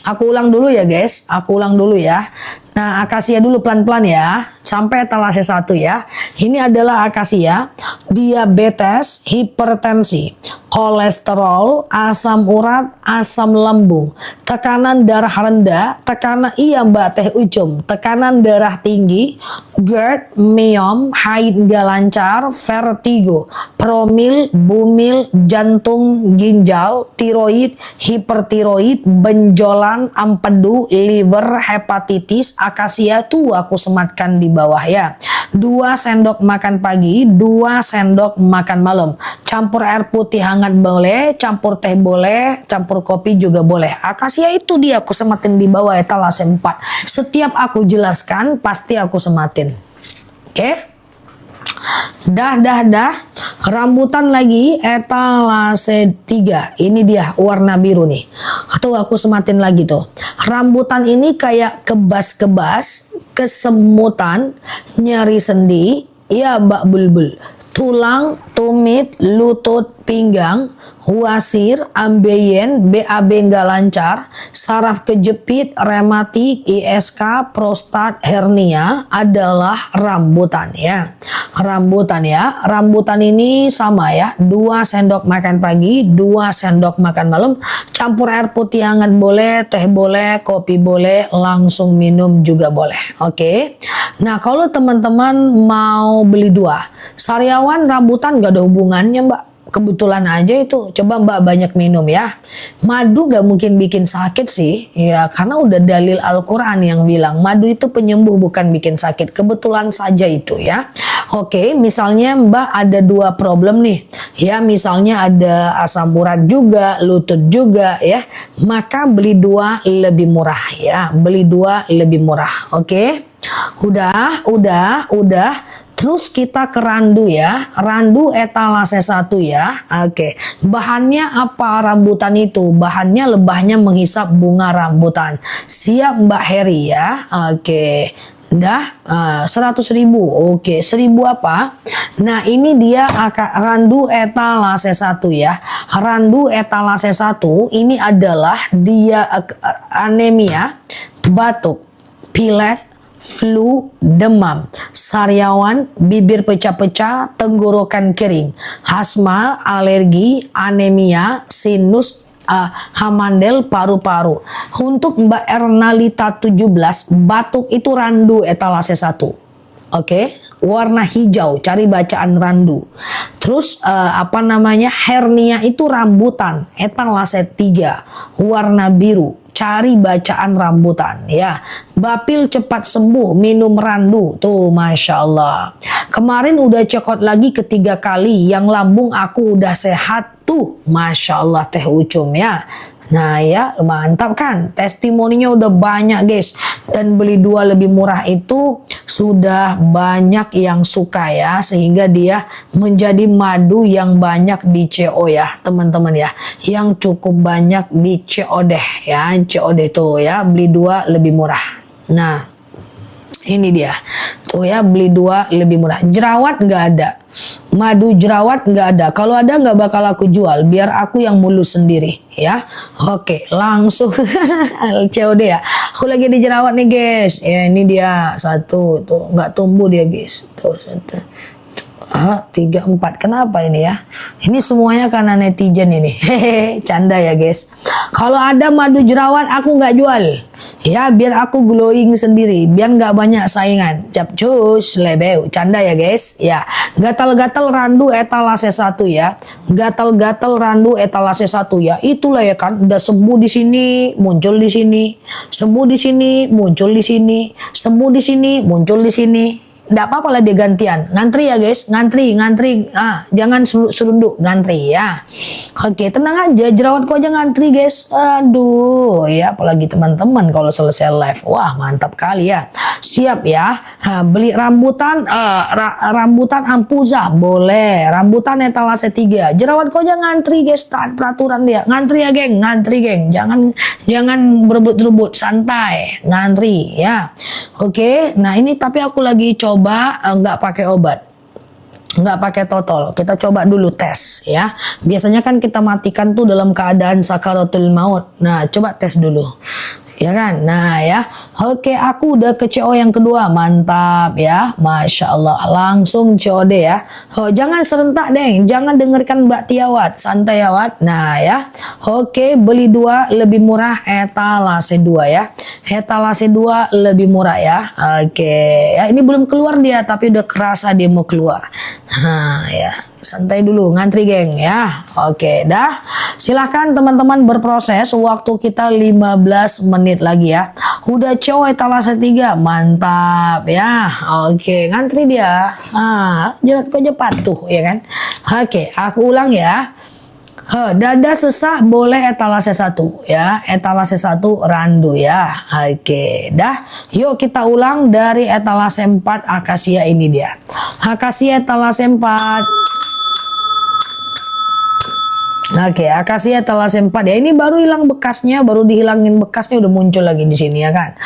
Aku ulang dulu ya guys, aku ulang dulu ya. Nah akasia dulu pelan-pelan ya, sampai etalase 1 ya. Ini adalah akasia, diabetes, hipertensi, kolesterol, asam urat, asam lambung, tekanan darah rendah, tekanan iya Mbak Teh Ucum, tekanan darah tinggi, GERD, myom, haid gak lancar, vertigo, promil, bumil, jantung, ginjal, tiroid, hipertiroid, benjolan, ampedu, liver, hepatitis, akasia tuh aku sematkan di bawah ya. 2 sendok makan pagi, 2 sendok makan malam. Campur air putih hangat boleh, campur teh boleh, campur kopi juga boleh. Akasia itu dia aku sematin di bawah etalase 4. Setiap aku jelaskan pasti aku sematin. Oke? Dah. Rambutan lagi etalase 3. Ini dia warna biru nih. Atau aku sematin lagi tuh. Rambutan ini kayak kebas-kebas, kesemutan, nyeri sendi, ya Mbak Bulbul. Tulang, tumit, lutut, pinggang, wasir, ambeien, BAB nggak lancar, saraf kejepit, rematik, ISK, prostat, hernia adalah rambutan ya. Rambutan ya. Rambutan ini sama ya. 2 sendok makan pagi, 2 sendok makan malam. Campur air putih hangat boleh, teh boleh, kopi boleh, langsung minum juga boleh. Oke. Nah, kalau teman-teman mau beli 2, sariawan rambutan nggak ada hubungannya, Mbak. Kebetulan aja itu, coba Mbak banyak minum ya. Madu gak mungkin bikin sakit sih, ya karena udah dalil Al-Quran yang bilang madu itu penyembuh bukan bikin sakit. Kebetulan saja itu ya. Oke, misalnya Mbak ada 2 problem nih, ya misalnya ada asam urat juga, lutut juga ya, maka beli 2 lebih murah ya, beli 2 lebih murah. Oke, udah. Terus kita ke randu ya, randu etalase 1 ya. Oke, bahannya apa rambutan itu? Bahannya lebahnya menghisap bunga rambutan. Siap Mbak Heri ya. Oke, udah 100.000. Oke, 1.000 apa? Nah ini dia randu etalase 1 ya. Randu etalase 1 ini adalah dia anemia, batuk, pilek, flu, demam, sariawan, bibir pecah-pecah, tenggorokan kering, asma, alergi, anemia, sinus, hamandel, paru-paru. Untuk Mbak Ernalita 17, batuk itu randu etalase 1. Oke, warna hijau, cari bacaan randu. Terus hernia itu rambutan, etalase 3, warna biru. Cari bacaan rambutan ya. Bapil cepat sembuh, minum randu. Tuh Masya Allah. Kemarin udah cekot lagi ketiga kali, yang lambung aku udah sehat tuh. Masya Allah Teh Ucum ya. Nah ya mantap kan, testimoninya udah banyak guys. Dan beli 2 lebih murah itu sudah banyak yang suka ya, sehingga dia menjadi madu yang banyak di CO ya teman-teman ya, yang cukup banyak di COD ya. COD tuh ya, beli 2 lebih murah. Nah ini dia tuh ya, beli 2 lebih murah. Jerawat nggak ada, madu jerawat nggak ada. Kalau ada nggak bakal aku jual, biar aku yang mulus sendiri ya. Oke, langsung COD ya. Aku lagi di jerawat nih guys ya. Ini dia 1 tuh, nggak tumbuh dia guys tuh 1 3, 4. Kenapa ini ya? Ini semuanya karena netizen ini. Hehehe, canda ya guys. Kalau ada madu jerawat aku nggak jual ya, biar aku glowing sendiri, biar nggak banyak saingan. Capcus lebeu, canda ya guys ya. Gatal-gatal randu etalase 1 ya. Gatal-gatal randu etalase 1 ya. Itulah ya kan, udah sembuh di sini, muncul di sini, sembuh di sini, muncul di sini, sembuh di sini, muncul di sini. Nggak apa-apa lah dia gantian, ngantri ya guys, ngantri, jangan serunduk, ngantri ya. Oke, tenang aja, jerawatku aja ngantri guys. Aduh ya, apalagi teman-teman kalau selesai live, wah mantap kali ya. Siap ya. Beli rambutan, rambutan ampuza boleh, rambutan etalase 3. Jerawatku aja ngantri guys, taat peraturan dia, ngantri ya geng, ngantri geng, jangan berebut-rebut, santai, ngantri ya. Oke, nah ini tapi aku lagi coba nggak pakai obat, nggak pakai totol. Kita coba dulu tes ya. Biasanya kan kita matikan tuh dalam keadaan sakaratul maut. Nah coba tes dulu ya kan. Nah ya, oke, aku udah ke CO yang kedua, mantap ya, Masya Allah. Langsung COD ya. Jangan serentak deh, jangan dengarkan Mbak Tiawat, santai ya Wat. Nah ya, oke, beli 2 lebih murah etalase 2 ya. Etalase 2 lebih murah ya. Oke ya, ini belum keluar dia, tapi udah kerasa dia mau keluar. Nah ya, santai dulu, ngantri geng ya. Oke dah, silahkan teman-teman berproses. Waktu kita 15 menit lagi ya. Udah cowok etalase 3, mantap ya. Oke, ngantri dia. Jeratku aja patuh ya kan. Oke, aku ulang ya. Dada sesak boleh etalase 1 ya, etalase 1 randu ya. Oke dah, yuk kita ulang dari etalase 4 akasia. Ini dia akasia etalase 4. Oke, akasia etalase 4 ya. Ini baru hilang bekasnya, baru dihilangin bekasnya udah muncul lagi di sini ya kan.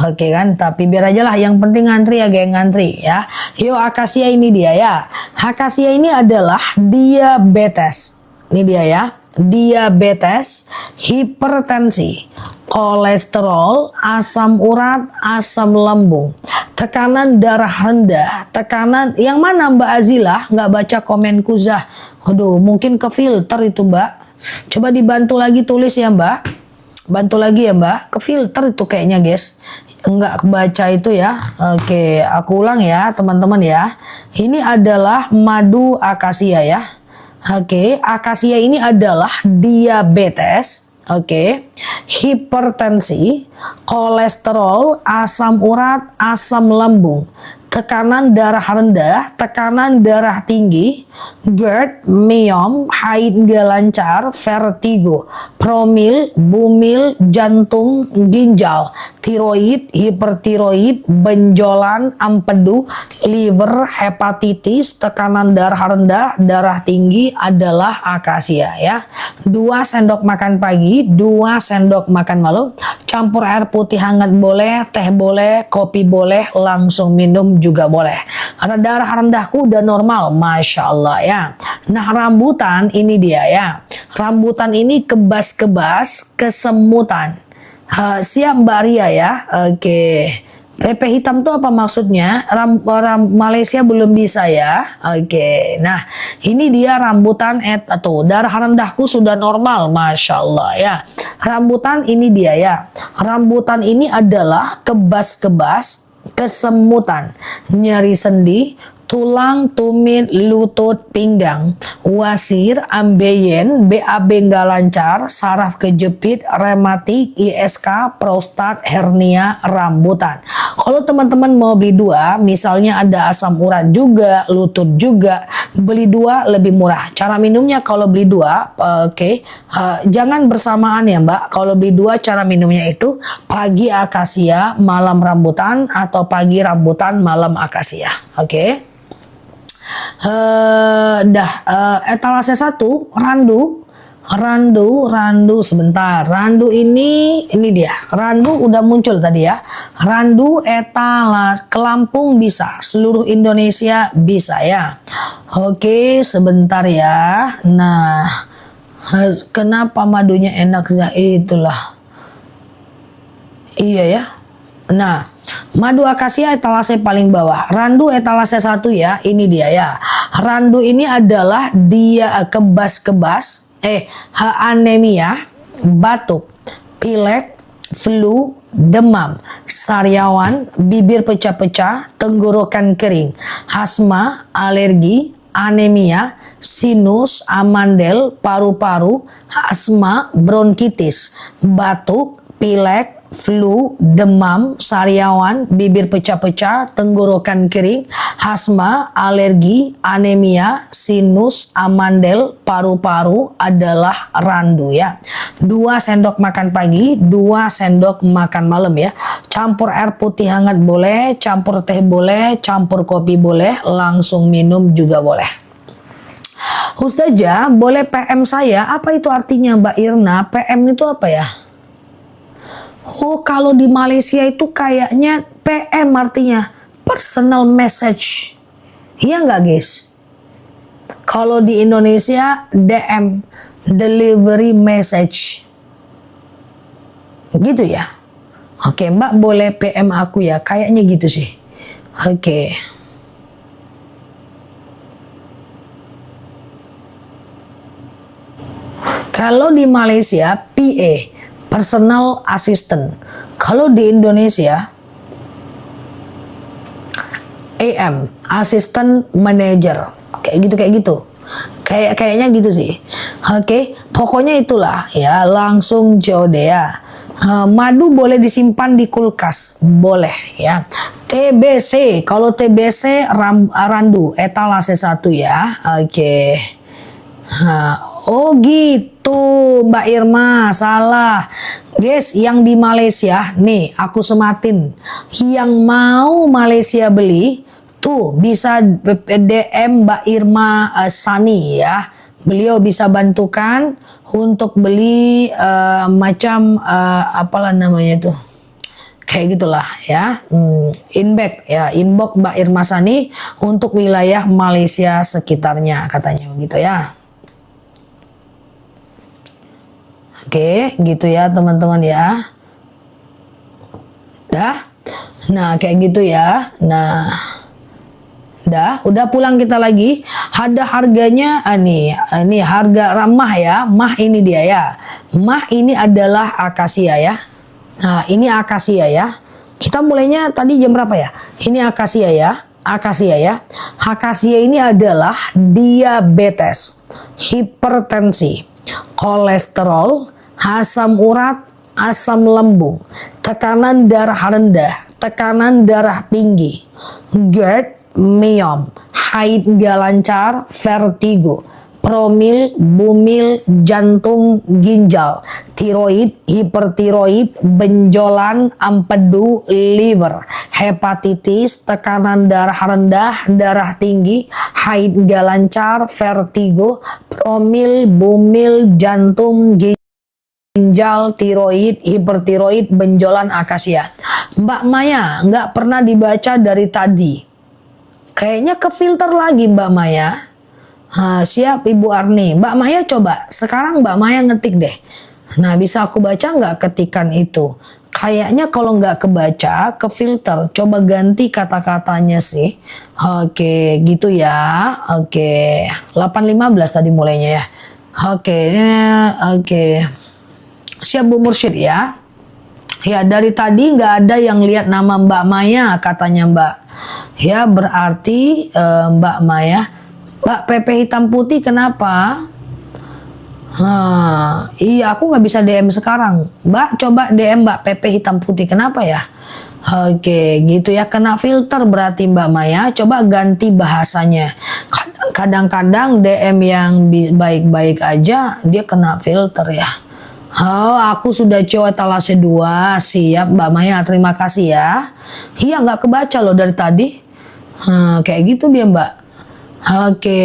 Oke kan, tapi biar aja lah, yang penting ngantri ya geng, ngantri ya. Yuk akasia ini dia ya. Akasia ini adalah diabetes. Ini dia ya. diabetes, hipertensi, kolesterol, asam urat, asam lambung, tekanan darah rendah, tekanan yang mana Mbak Azila nggak baca komen Kuzah? Aduh, mungkin ke filter itu Mbak. Coba dibantu lagi tulis ya Mbak. Bantu lagi ya Mbak, ke filter itu kayaknya guys. Enggak kebaca itu ya. Oke, aku ulang ya teman-teman ya. Ini adalah madu akasia ya. Oke, akasia ini adalah diabetes. Oke, hipertensi, kolesterol, asam urat, asam lambung, tekanan darah rendah, tekanan darah tinggi, GERD, myom, haid nggak lancar, vertigo, promil, bumil, jantung, ginjal, tiroid, hipertiroid, benjolan, empedu, liver, hepatitis, tekanan darah rendah, darah tinggi adalah akasia ya. 2 sendok makan pagi, 2 sendok makan malam, campur air putih hangat boleh, teh boleh, kopi boleh, langsung minum juga boleh. Karena darah rendahku udah normal, Masya Allah ya. Nah rambutan ini dia ya. Rambutan ini kebas-kebas, kesemutan. Siap Mbak Ria ya. Oke. Pepe hitam itu apa maksudnya? Malaysia belum bisa ya. Oke. Nah ini dia rambutan atau darah rendahku sudah normal, Masya Allah ya. Rambutan ini dia ya. Rambutan ini adalah kebas-kebas, kesemutan, nyeri sendi, tulang, tumit, lutut, pinggang, wasir, ambeien, BAB nggak lancar, saraf kejepit, rematik, ISK, prostat, hernia, rambutan. Kalau teman-teman mau beli 2, misalnya ada asam urat juga, lutut juga, beli 2 lebih murah. Cara minumnya kalau beli 2, jangan bersamaan ya Mbak. Kalau beli 2 cara minumnya itu pagi akasia, malam rambutan, atau pagi rambutan, malam akasia. Oke. Etalase 1 randu sebentar. Randu ini dia. Randu udah muncul tadi ya. Randu etalase ke Lampung bisa, seluruh Indonesia bisa ya. Oke, sebentar ya. Nah, kenapa madunya enak ya? Itulah. Iya ya. Nah, madu akasia etalase paling bawah. Randu etalase 1 ya. Ini dia ya. Randu ini adalah dia kebas-kebas, anemia, batuk, pilek, flu, demam, sariawan, bibir pecah-pecah, tenggorokan kering, asma, alergi, anemia, sinus, amandel, paru-paru, asma, bronkitis, batuk, pilek, flu, demam, sariawan, bibir pecah-pecah, tenggorokan kering, asma, alergi, anemia, sinus, amandel, paru-paru adalah randu ya. 2 sendok makan pagi, 2 sendok makan malam ya. Campur air putih hangat boleh, campur teh boleh, campur kopi boleh, langsung minum juga boleh. Ustazah, boleh PM saya? Apa itu artinya Mbak Irna? PM itu apa ya? Oh, kalau di Malaysia itu kayaknya PM artinya personal message. Iya nggak guys? Kalau di Indonesia DM, delivery message. Gitu ya? Oke, Mbak boleh PM aku ya? Kayaknya gitu sih. Oke. Kalau di Malaysia, PA, personal assistant. Kalau di Indonesia, AM, assistant manager. Kayak gitu. Kayaknya gitu sih. Oke, pokoknya itulah ya, langsung COD ya. Madu boleh disimpan di kulkas, boleh ya. TBC, kalau TBC randu etalase 1 ya. Oke. Oh gitu Mbak Irma, salah. Guys, yang di Malaysia, nih aku sematin. Yang mau Malaysia beli, tuh bisa DM Mbak Irma Sani ya. Beliau bisa bantukan untuk beli apalah namanya tuh. Kayak gitulah ya. Inbox Mbak Irma Sani untuk wilayah Malaysia sekitarnya katanya begitu ya. Oke, gitu ya teman-teman ya. Dah. Nah, kayak gitu ya. Nah, udah pulang kita lagi. Ada harganya, ini harga ramah ya. Mah ini dia ya. Mah ini adalah akasia ya. Nah, ini akasia ya. Kita mulainya tadi jam berapa ya? Ini akasia ya. Akasia ya. Akasia ini adalah diabetes, hipertensi, kolesterol, asam urat, asam lambung, tekanan darah rendah, tekanan darah tinggi, GERD, myom, haid gak lancar, vertigo, promil, bumil, jantung, ginjal, tiroid, hipertiroid, benjolan, empedu, liver, hepatitis, tekanan darah rendah, darah tinggi, haid gak lancar, vertigo, promil, bumil, jantung, ginjal, tiroid, hipertiroid, benjolan, akasia. Mbak Maya nggak pernah dibaca dari tadi. Kayaknya kefilter lagi Mbak Maya. Siap Ibu Arni. Mbak Maya coba. Sekarang Mbak Maya ngetik deh. Nah, bisa aku baca nggak ketikan itu? Kayaknya kalau nggak kebaca, kefilter. Coba ganti kata-katanya sih. Oke, gitu ya. Oke. 8.15 tadi mulainya ya. Oke. Siap Bu Mursyid ya. Ya, dari tadi nggak ada yang lihat nama Mbak Maya katanya Mbak. Ya, berarti Mbak Maya. Mbak Pepe hitam putih kenapa? Iya, aku nggak bisa DM sekarang. Mbak, coba DM Mbak Pepe hitam putih. Kenapa ya? Oke, gitu ya. Kena filter berarti Mbak Maya. Coba ganti bahasanya. Kadang-kadang DM yang baik-baik aja, dia kena filter ya. Aku sudah coba etalase 2. Siap Mbak Maya, terima kasih ya. Iya, nggak kebaca loh dari tadi. Kayak gitu dia Mbak. Oke.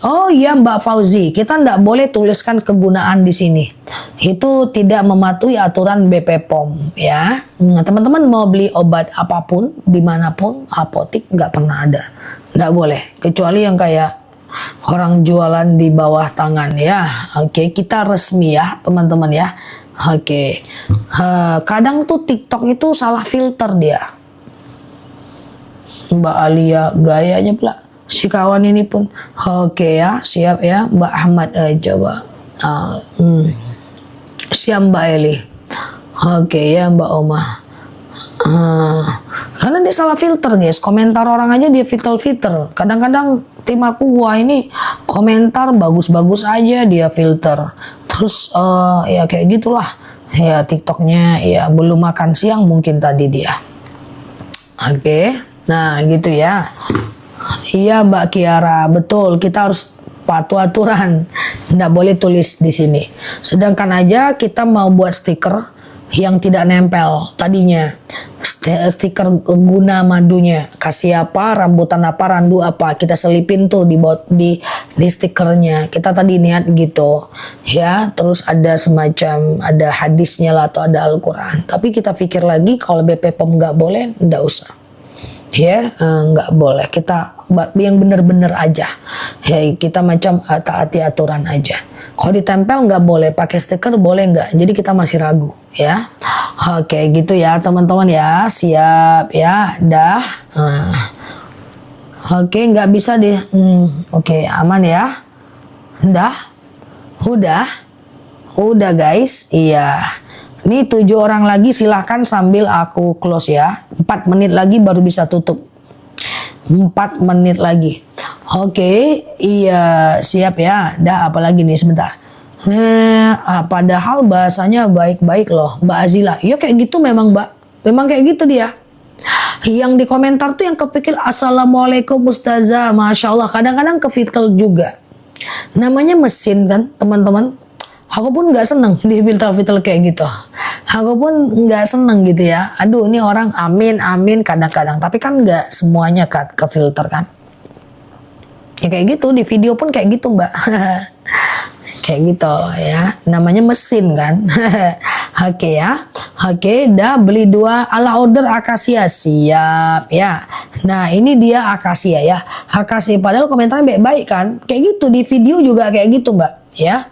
Oh iya Mbak Fauzi, kita nggak boleh tuliskan kegunaan di sini. Itu tidak mematuhi aturan BP POM ya. Teman-teman mau beli obat apapun, dimanapun, apotik nggak pernah ada. Nggak boleh. Kecuali yang kayak orang jualan di bawah tangan ya. Oke, kita resmi ya teman-teman ya. Oke. Kadang tuh TikTok itu salah filter dia. Mbak Alia gayanya pula. Si kawan ini pun. Oke ya, siap ya Mbak Ahmad. Coba. Siap Mbak Eli. Oke ya Mbak Oma. Karena dia salah filter guys. Komentar orang aja dia filter. Kadang-kadang tim aku, wah ini komentar bagus-bagus aja dia filter. Terus ya kayak gitulah. Ya TikToknya ya belum makan siang mungkin tadi dia. Oke. Nah gitu ya. Iya Mbak Kiara, betul. Kita harus patuh aturan. Nggak boleh tulis di sini. Sedangkan aja kita mau buat stiker yang tidak nempel tadinya. Stiker guna madunya. Kasih apa, rambutan apa, randu apa. Kita selipin tuh di stikernya. Kita tadi niat gitu. Ya, terus ada semacam, ada hadisnya lah atau ada Al-Quran. Tapi kita pikir lagi kalau BP POM nggak boleh, nggak usah. Ya, nggak boleh. Kita yang benar-benar aja. Ya, kita macam taati aturan aja. Kalau ditempel nggak boleh, pakai stiker boleh nggak? Jadi kita masih ragu, ya. Oke, gitu ya teman-teman ya. Siap ya, dah. Oke, nggak bisa di. Oke, aman ya. Udah guys. Iya. Ini 7 orang lagi, silahkan sambil aku close ya. 4 menit lagi baru bisa tutup. 4 menit lagi. Oke, iya siap ya. Dah apalagi nih sebentar. Padahal bahasanya baik-baik loh Mbak Azila. Iya kayak gitu memang Mbak. Memang kayak gitu dia. Yang di komentar tuh yang kepikir Assalamualaikum Ustazah. Masya Allah. Kadang-kadang kefilter juga. Namanya mesin kan teman-teman. Aku pun nggak seneng di filter-filter kayak gitu. Aku pun nggak seneng gitu ya. Aduh ini orang amin kadang-kadang. Tapi kan nggak semuanya kan ke filter kan. Ya kayak gitu di video pun kayak gitu Mbak. Kayak gitu ya. Namanya mesin kan. Oke ya. Oke dah beli 2 ala order akasia. Siap ya. Nah ini dia akasia ya. Akasia padahal komentarnya baik-baik kan. Kayak gitu di video juga kayak gitu Mbak. ya.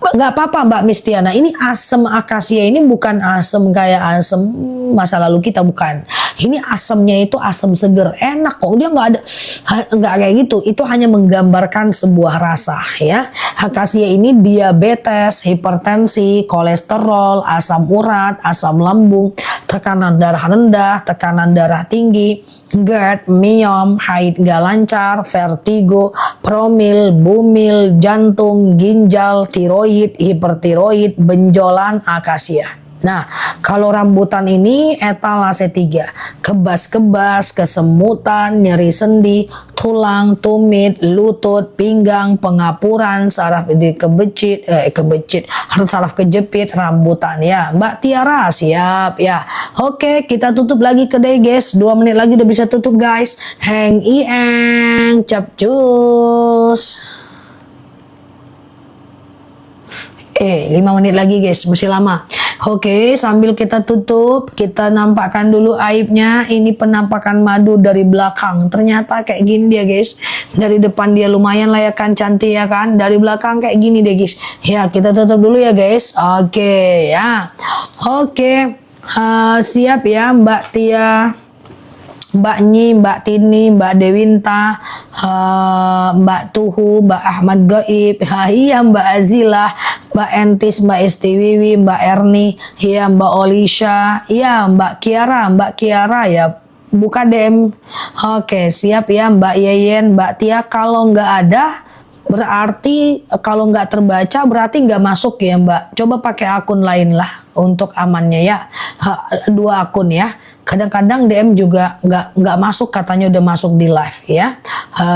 Nggak apa-apa Mbak Mistiana, ini asam akasia ini bukan asam kayak asam masa lalu kita, bukan. Ini asamnya itu asam seger, enak kok, dia nggak kayak gitu, itu hanya menggambarkan sebuah rasa ya. Akasia ini diabetes, hipertensi, kolesterol, asam urat, asam lambung, tekanan darah rendah, tekanan darah tinggi, GERD, myom, haid gak lancar, vertigo, promil, bumil, jantung, ginjal, tiroid, hipertiroid, benjolan, akasia. Nah, kalau rambutan ini etalase 3, kebas-kebas, kesemutan, nyeri sendi, tulang, tumit, lutut, pinggang, pengapuran, saraf saraf kejepit, rambutan ya. Mbak Tiara siap ya. Oke, kita tutup lagi kedai guys. 2 menit lagi udah bisa tutup guys. Heng ieng, capcus. 5 menit lagi guys, masih lama. Oke, sambil kita tutup, kita nampakkan dulu aibnya. Ini penampakan madu dari belakang. Ternyata kayak gini dia guys. Dari depan dia lumayan lah ya kan, cantik ya kan. Dari belakang kayak gini deh guys. Ya, kita tutup dulu ya guys. Oke ya. Oke, siap ya Mbak Tia, Mbak Nyi, Mbak Tini, Mbak Dewinta, Mbak Tuhu, Mbak Ahmad Gaib, iya Mbak Azilah, Mbak Entis, Mbak Estiwiwi, Mbak Erni, iya Mbak Olisha, iya Mbak Kiara ya, buka DM. Oke, siap ya Mbak Yeyen, Mbak Tia. Kalau nggak ada berarti, kalau nggak terbaca berarti nggak masuk ya Mbak. Coba pakai akun lain lah untuk amannya ya. 2 akun ya. Kadang-kadang DM juga nggak masuk, katanya udah masuk di live ya.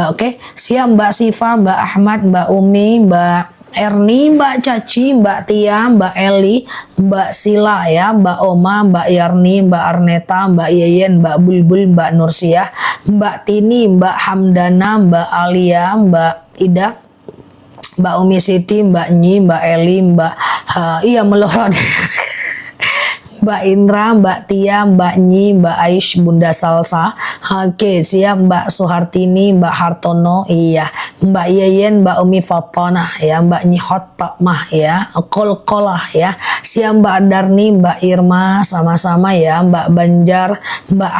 Oke, siap Mbak Siva, Mbak Ahmad, Mbak Umi, Mbak Erni, Mbak Caci, Mbak Tia, Mbak Eli, Mbak Sila ya, Mbak Oma, Mbak Yarni, Mbak Arneta, Mbak Yeyen, Mbak Bulbul, Mbak Nursiah, Mbak Tini, Mbak Hamdana, Mbak Alia, Mbak Ida, Mbak Umi Siti, Mbak Nyi, Mbak Eli, Mbak iya melorot. Mbak Indra, Mbak Tia, Mbak Nyi, Mbak Aish, Bunda Salsa. Oke, siap Mbak Suhartini, Mbak Hartono, iya. Mbak Yeyen, Mbak Umi Fatona, ya. Mbak Nyi Hotmah, ya. Kol-kolah, ya. Siap Mbak Darni, Mbak Irma, sama-sama ya. Mbak Banjar, Mbak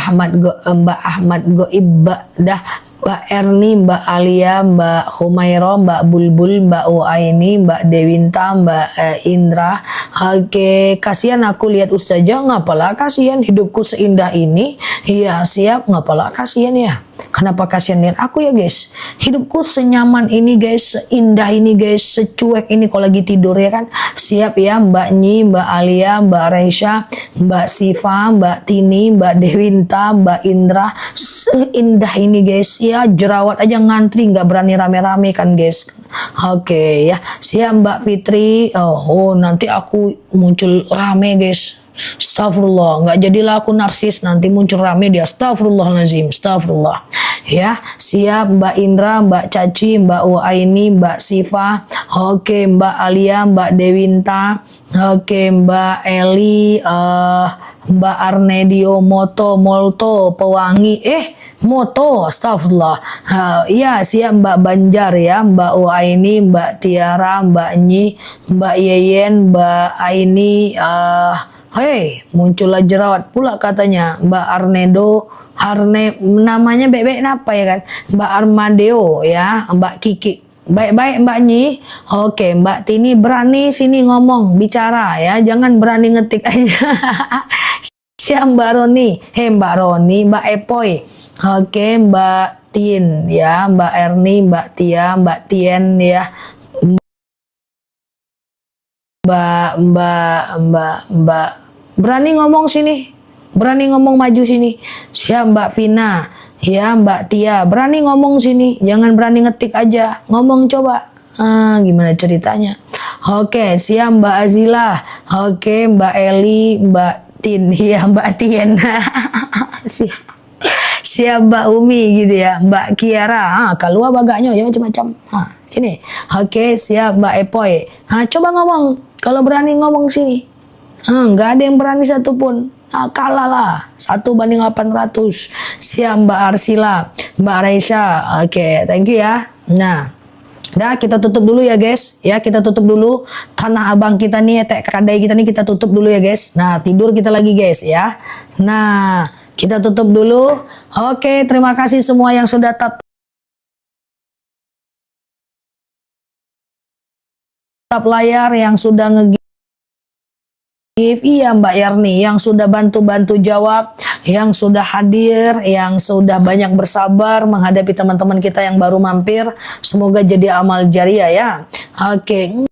Ahmad Goib, dah. Mbak Erni, Mbak Alia, Mbak Humairo, Mbak Bulbul, Mbak Uaini, Mbak Dewinta, Mbak Indra. Oke, kasihan aku lihat Ustazah, ngapalah kasihan hidupku seindah ini. Iya, siap, ngapalah kasihan ya. Kenapa kasihan lihat aku ya guys? Hidupku senyaman ini guys, seindah ini guys, secuek ini kalau lagi tidur ya kan. Siap ya Mbak Nyi, Mbak Alia, Mbak Reisha, Mbak Siva, Mbak Tini, Mbak Dewinta, Mbak Indra. Seindah ini guys ya, jerawat aja ngantri nggak berani rame-rame kan guys. Oke ya, siap Mbak Fitri. Oh nanti aku muncul rame guys. Astagfirullah, nggak jadilah aku narsis, nanti muncul rame dia. Astagfirullahaladzim, astagfirullah. Ya, siap Mbak Indra, Mbak Caci, Mbak Uaini, Mbak Siva. Oke, Mbak Alia, Mbak Dewinta. Oke, Mbak Eli, Mbak Arnedio, Molto, Pewangi. Moto, astagfirullah. Iya, siap Mbak Banjar ya, Mbak Uaini, Mbak Tiara, Mbak Nyi, Mbak Yeyen, Mbak Aini, hei, muncullah jerawat pula katanya. Mbak namanya bebek apa ya kan? Mbak Armadeo ya, Mbak Kiki. Baik-baik Mbak Nyi. Oke, Mbak Tini berani sini ngomong, bicara ya, jangan berani ngetik aja. Siap Mbak Roni. Mbak Roni, Mbak Epoy. Oke, Mbak Tin ya, Mbak Erni, Mbak Tia, Mbak Tien ya. Mbak berani ngomong sini, berani ngomong maju sini. Siap Mbak Vina, ya Mbak Tia, berani ngomong sini, jangan berani ngetik aja, ngomong coba. Gimana ceritanya? Oke, siap Mbak Azila. Oke, Mbak Eli, Mbak Tin, ya Mbak Tien. Siap Mbak Umi gitu ya, Mbak Kiara. Keluar bagaknya ya macam-macam. Sini. Oke, siap Mbak Epoy. Coba ngomong, kalau berani ngomong sini. Nggak ada yang berani satupun. Kalah lah, 1/800. Siap Mbak Arsila, Mbak Raisha. Oke, thank you ya. Nah, Dah, kita tutup dulu ya guys. Ya, kita tutup dulu. Tanah abang kita nih, tek kadai kita nih kita tutup dulu ya guys. Nah, tidur kita lagi guys ya. Nah, kita tutup dulu. Oke, terima kasih semua yang sudah tap layar, yang sudah nge-give. Iya Mbak Yarni, yang sudah bantu-bantu jawab, yang sudah hadir, yang sudah banyak bersabar menghadapi teman-teman kita yang baru mampir. Semoga jadi amal jariah ya. Oke.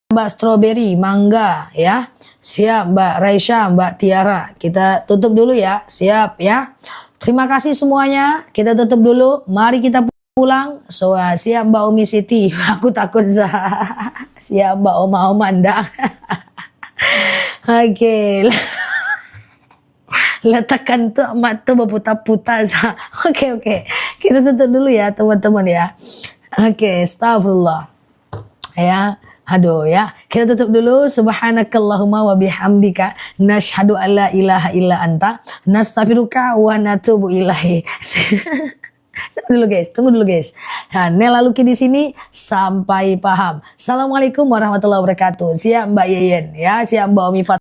Mbak Strawberry, Mangga ya. Siap Mbak Raisya, Mbak Tiara. Kita tutup dulu ya. Siap ya. Terima kasih semuanya. Kita tutup dulu. Mari kita pulang. So, siap Mbak Umi Siti. Aku takut siap Mbak Oma Anda. Oke. Letakkan tuh mak tuh berputar-putar. Oke. Kita tutup dulu ya teman-teman ya. Oke, astagfirullah. Ya. Aduh ya, kita tutup dulu. Subhanakallahumma wa bihamdika nasyhadu alla ilaha illa anta nastaghfiruka wa natubu ilaihi. Tunggu dulu guys. Nah, Nela Luki di sini sampai paham. Assalamualaikum warahmatullahi wabarakatuh. Siap Mbak Yeyen ya, siap Mbak Umi Fat